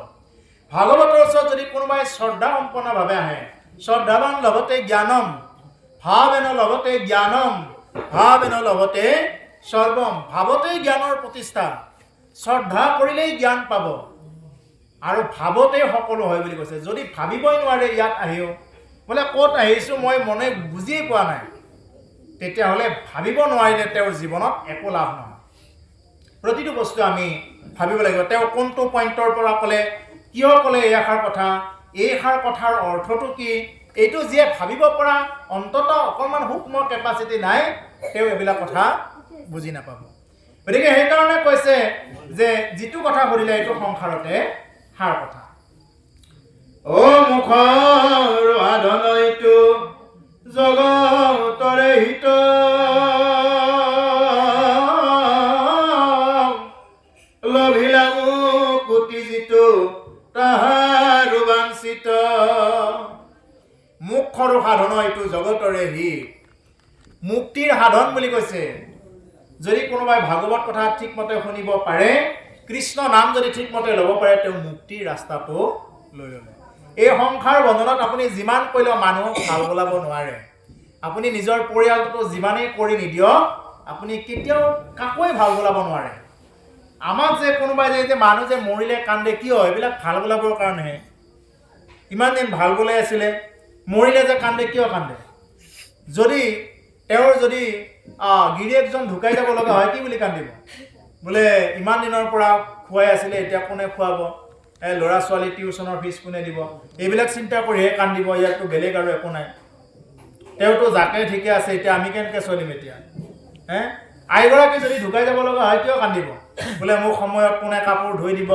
ভাগৱতৰ ওচৰত যদি কোনোবাই শ্ৰদ্ধা সম্পন্নভাৱে আহে, শ্ৰদ্ধাৱান লভতে জ্ঞানম, ভাৱেন লভতে জ্ঞানম, ভাৱেন লভতে সৰ্বম। ভাৱতেই জ্ঞানৰ প্ৰতিষ্ঠা, শ্ৰদ্ধা কৰিলেই জ্ঞান পাব আৰু ভাৱতেই সকলো হয় বুলি কৈছে। যদি ভাবিবই নোৱাৰে ইয়াত আহিও, বোলে ক'ত আহিছোঁ মই মনে বুজিয়ে পোৱা নাই, তেতিয়াহ'লে ভাবিব নোৱাৰিলে তেওঁৰ জীৱনত একো লাভ নহয়। প্ৰতিটো বস্তু আমি ভাবিব লাগিব। তেওঁ কোনটো পইণ্টৰ পৰা ক'লে, কিয় ক'লে এইষাৰ কথা, এইষাৰ কথাৰ অৰ্থটো কি, এইটো যিয়ে ভাবিব পৰা অন্ততঃ অকণমান সূক্ষ্ম কেপাচিটি নাই, তেওঁ এইবিলাক কথা বুজি নাপাব। গতিকে সেইকাৰণে কৈছে যে যিটো কথা সুধিলে এইটো সংসাৰতে সাৰ কথা। অ মুখৰ সাধনইটো জগতৰে হিত, লভিলা মুকুতি যিটো তাহাৰ বাঞ্ছিত। মুখৰ সাধন এইটো জগতৰে হিত, মুক্তিৰ সাধন বুলি কৈছে। যদি কোনোবাই ভাগৱত কথা ঠিকমতে শুনিব পাৰে, কৃষ্ণ নাম যদি ঠিকমতে ল'ব পাৰে, তেওঁ মুক্তিৰ ৰাস্তাটো লৈ ল'লে। এই সংসাৰ বন্ধনত আপুনি যিমান কৰিলেও মানুহক ভাল বলাব নোৱাৰে। আপুনি নিজৰ পৰিয়ালটো যিমানেই কৰি নিদিয়ক, আপুনি কেতিয়াও কাকোৱে ভাল বলাব নোৱাৰে। আমাক যে কোনোবাই যে মানুহ যে মৰিলে কান্দে, কিয়? এইবিলাক ভাল বলাবৰ কাৰণেহে। ইমান দিন ভাল বলাই আছিলে, মৰিলে যে কান্দে, কিয় কান্দে? যদি তেওঁৰ যদি গিৰিয়েকজন ঢুকাই যাব লগা হয়, কি বুলি কান্দিব? বোলে ইমান দিনৰ পৰা খুৱাই আছিলে, এতিয়া কোনে খুৱাব? ল'ৰা ছোৱালী টিউচনৰ ফিজ কোনে দিব? এইবিলাক চিন্তা কৰিহে কান্দিব। ইয়াততো বেলেগ আৰু একো নাই। তেওঁতো যাকে ঠিকে আছে, এতিয়া আমি কেনেকৈ চলিম এতিয়া? আইগৰাকী যদি ঢুকাই যাব লগা হয়, কিয় কান্দিব? বোলে মোক সময়ত কোনে কাপোৰ ধুই দিব,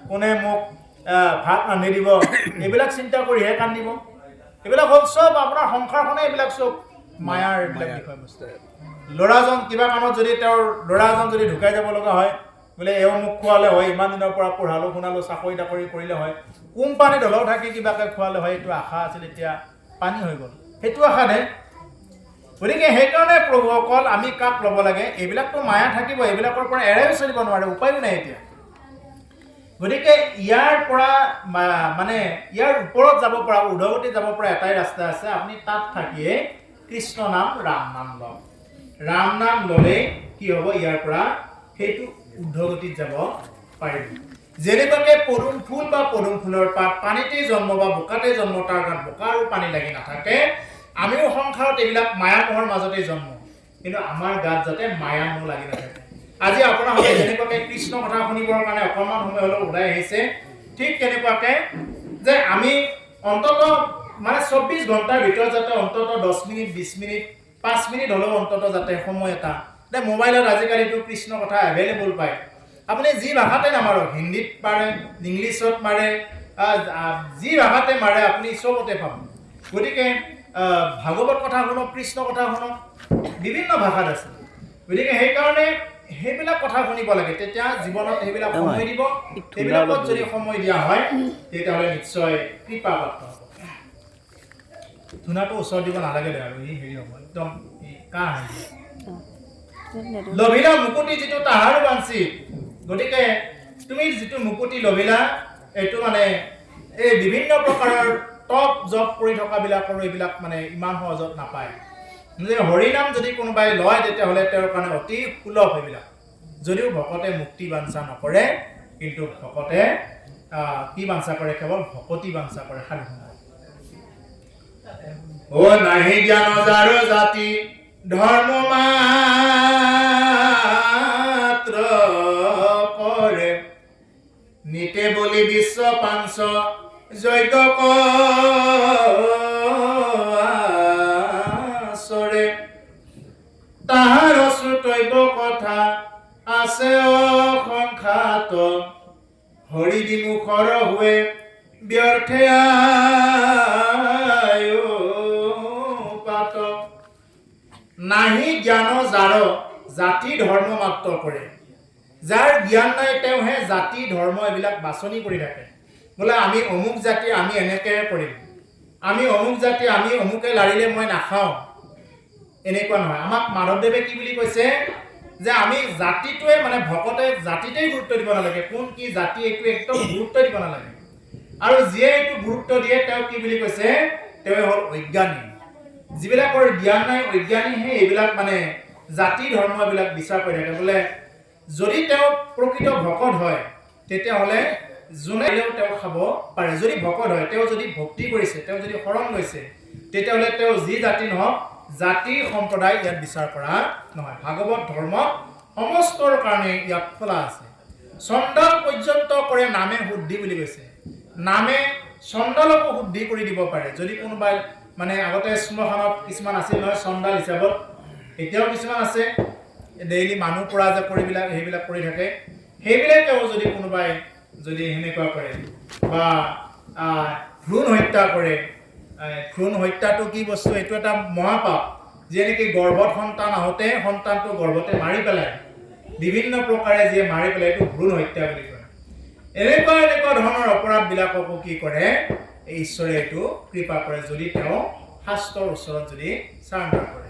কোনে মোক ভাত ৰান্ধি দিব, এইবিলাক চিন্তা কৰিহে কান্দিব। এইবিলাক হ'ল চব আপোনাৰ সংসাৰখনে, এইবিলাক চব মায়াৰ এইবিলাক বিষয়বস্তু। ল'ৰাজন কিবা কাৰণত যদি তেওঁৰ ল'ৰাজন যদি ঢুকাই যাব লগা হয়, বোলে এওঁ মোক খোৱালে হয়, ইমান দিনৰ পৰা পঢ়ালোঁ শুনালোঁ, চাকৰি তাকৰি কৰিলে হয়, কোম্পানীত হ'লেও থাকি কিবাকৈ খোৱালে হয়, এইটো আশা আছিল, এতিয়া পানী হৈ গ'ল, সেইটো আশা নাই। গতিকে সেইকাৰণে প্ৰভুসকল আমি কাক ল'ব লাগে? এইবিলাকতো মায়া থাকিব, এইবিলাকৰ পৰা এৰাইও চলিব নোৱাৰে, উপায়ো নাই এতিয়া। গতিকে ইয়াৰ পৰা মানে ইয়াৰ ওপৰত যাব পৰা, ঊৰ্ধ্বগতিত যাব পৰা এটাই ৰাস্তা আছে, আপুনি তাত থাকিয়ে কৃষ্ণ নাম, ৰাম নাম লওক। ৰাম নাম ল'লেই কি হ'ব? ইয়াৰ পৰা সেইটো ঊৰ্ধ্বগতিত যাব পাৰিব। যেনেকুৱাকে পদুম ফুল বা পদুম ফুলৰ পাত পানীতেই জন্ম বা বোকাতে জন্ম, তাৰ গাত বোকা আৰু পানী লাগি নাথাকে, আমিও সংসাৰত এইবিলাক মায়া মোহৰ মাজতেই জন্ম, কিন্তু আমাৰ গাত যাতে মায়া মোহ লাগি নাথাকে। আজি আপোনালোকে যেনেকুৱাকে কৃষ্ণ কথা শুনিবৰ কাৰণে অকণমান সময় হ'লেও ওলাই আহিছে, ঠিক তেনেকুৱাকে যে আমি অন্ততঃ মানে 24 ঘণ্টাৰ ভিতৰত যাতে অন্ততঃ 10 মিনিট, 20 মিনিট, 5 মিনিট হ'লেও অন্ততঃ যাতে সময় এটা, মোবাইলত আজিকালিতো কৃষ্ণ কথা এভেইলেবল পায়। আপুনি যি ভাষাতে নামাৰক, হিন্দীত মাৰে, ইংলিছত মাৰে, যি ভাষাতে মাৰে আপুনি চবতে পাব। গতিকে ভাগৱত কথা শুনক, কৃষ্ণ কথা শুনক, বিভিন্ন ভাষাত আছে। গতিকে সেইকাৰণে সেইবিলাক কথা শুনিব লাগে, তেতিয়া জীৱনত সেইবিলাক সময় দিব। সেইবিলাকত যদি সময় দিয়া হয়, তেতিয়াহ'লে নিশ্চয় কৃপাপ্ৰাপ্ত হ'ব। ধূনাটো ওচৰত দিব নালাগে দে, আৰু এই হেৰি হ'ব একদম কাহ আহিব। লভিলা মুকুতি যিটো তাহাৰ বাঞ্ছিত। গতিকে তুমি যিটো মুকুতি লভিলা, এইটো মানে এই বিভিন্ন প্ৰকাৰৰ টপ জব কৰি থকাবিলাকৰো এইবিলাক মানে ইমান সহজত নাপায়। হৰিনাম যদি কোনোবাই লয়, তেতিয়াহ'লে তেওঁৰ কাৰণে অতি সুলভ এইবিলাক। যদিও ভকতে মুক্তি বাঞ্ছা নকৰে, কিন্তু ভকতে কি বাঞ্ছা কৰে? কেৱল ভকতি বাঞ্ছা কৰে। সাধু ও নাহি জ্ঞান যাৰ জাতি ধৰ্ম মাত্ৰ কৰে নিতে বলি বিশ্ব পাঞ্চ যজ্ঞ কৰে তাহাৰ শ্ৰুতব্য কথা আছে অসংখ্যাত হৰি বিমুখৰ হৈ ব্যৰ্থে পাত নাহি জ্ঞান যাৰ জাতি ধৰ্ম মাত্ৰ কৰে যাৰ জ্ঞান নাই তেওঁহে জাতি ধৰ্ম এইবিলাক বাছনি কৰি থাকে বোলে আমি অমুক জাতি আমি এনেকৈ কৰিম আমি অমুক জাতি আমি অমুকে লাৰিলে মই নাখাওঁ এনেকুৱা নহয় আমাক মাধৱদেৱে কি বুলি কৈছে যে আমি জাতিটোৱে মানে ভকতে জাতিতেই গুৰুত্ব দিব নালাগে কোন কি জাতি এইটো একদম গুৰুত্ব দিব নালাগে আৰু যিয়ে এইটো গুৰুত্ব দিয়ে তেওঁ কি বুলি কৈছে তেওঁ হ'ল অজ্ঞানী যিবিলাকৰ জ্ঞান নাই অজ্ঞানীহে এইবিলাক মানে জাতি ধৰ্ম এইবিলাক বিচাৰ কৰি থাকে বোলে যদি তেওঁ প্ৰকৃত ভকত হয় তেতিয়াহ'লে যোনে তেওঁ খাব পাৰে যদি ভকত হয় তেওঁ যদি ভক্তি কৰিছে তেওঁ যদি শৰণ লৈছে তেতিয়াহ'লে তেওঁ যি জাতি নহওক জাতি সম্প্ৰদায় ইয়াত বিচাৰ কৰা নহয় ভাগৱত ধৰ্মত সমস্তৰ কাৰণে ইয়াত খোলা আছে চণ্ডাল পৰ্যন্ত কৰে নামে শুদ্ধি বুলি কৈছে নামে চণ্ডালকো শুদ্ধি কৰি দিব পাৰে যদি কোনোবাই মানে আগতে শ্মশানত কিছুমান আছিল নহয় চণ্ডাল হিচাপত এতিয়াও কিছুমান আছে ডেইলি মানুহ পৰা যে কৰিবিলাক সেইবিলাক কৰি থাকে সেইবিলাকেও যদি কোনোবাই যদি সেনেকুৱা কৰে বা ভ্ৰূণ হত্যা কৰে ভ্ৰূণ হত্যাটো কি বস্তু এইটো এটা মহাপাপ যেনেকৈ গৰ্ভত সন্তান আহোঁতে সন্তানটো গৰ্ভতে মাৰি পেলায় বিভিন্ন প্ৰকাৰে যিয়ে মাৰি পেলাই এইটো ভ্ৰূণ হত্যা বুলি কয় এনেকুৱা ধৰণৰ অপৰাধবিলাককো কি কৰে ঈশ্বৰে এইটো কৃপা কৰে যদি তেওঁ শাস্ত্ৰৰ ওচৰত যদি চাৰেণ্ডাৰ কৰে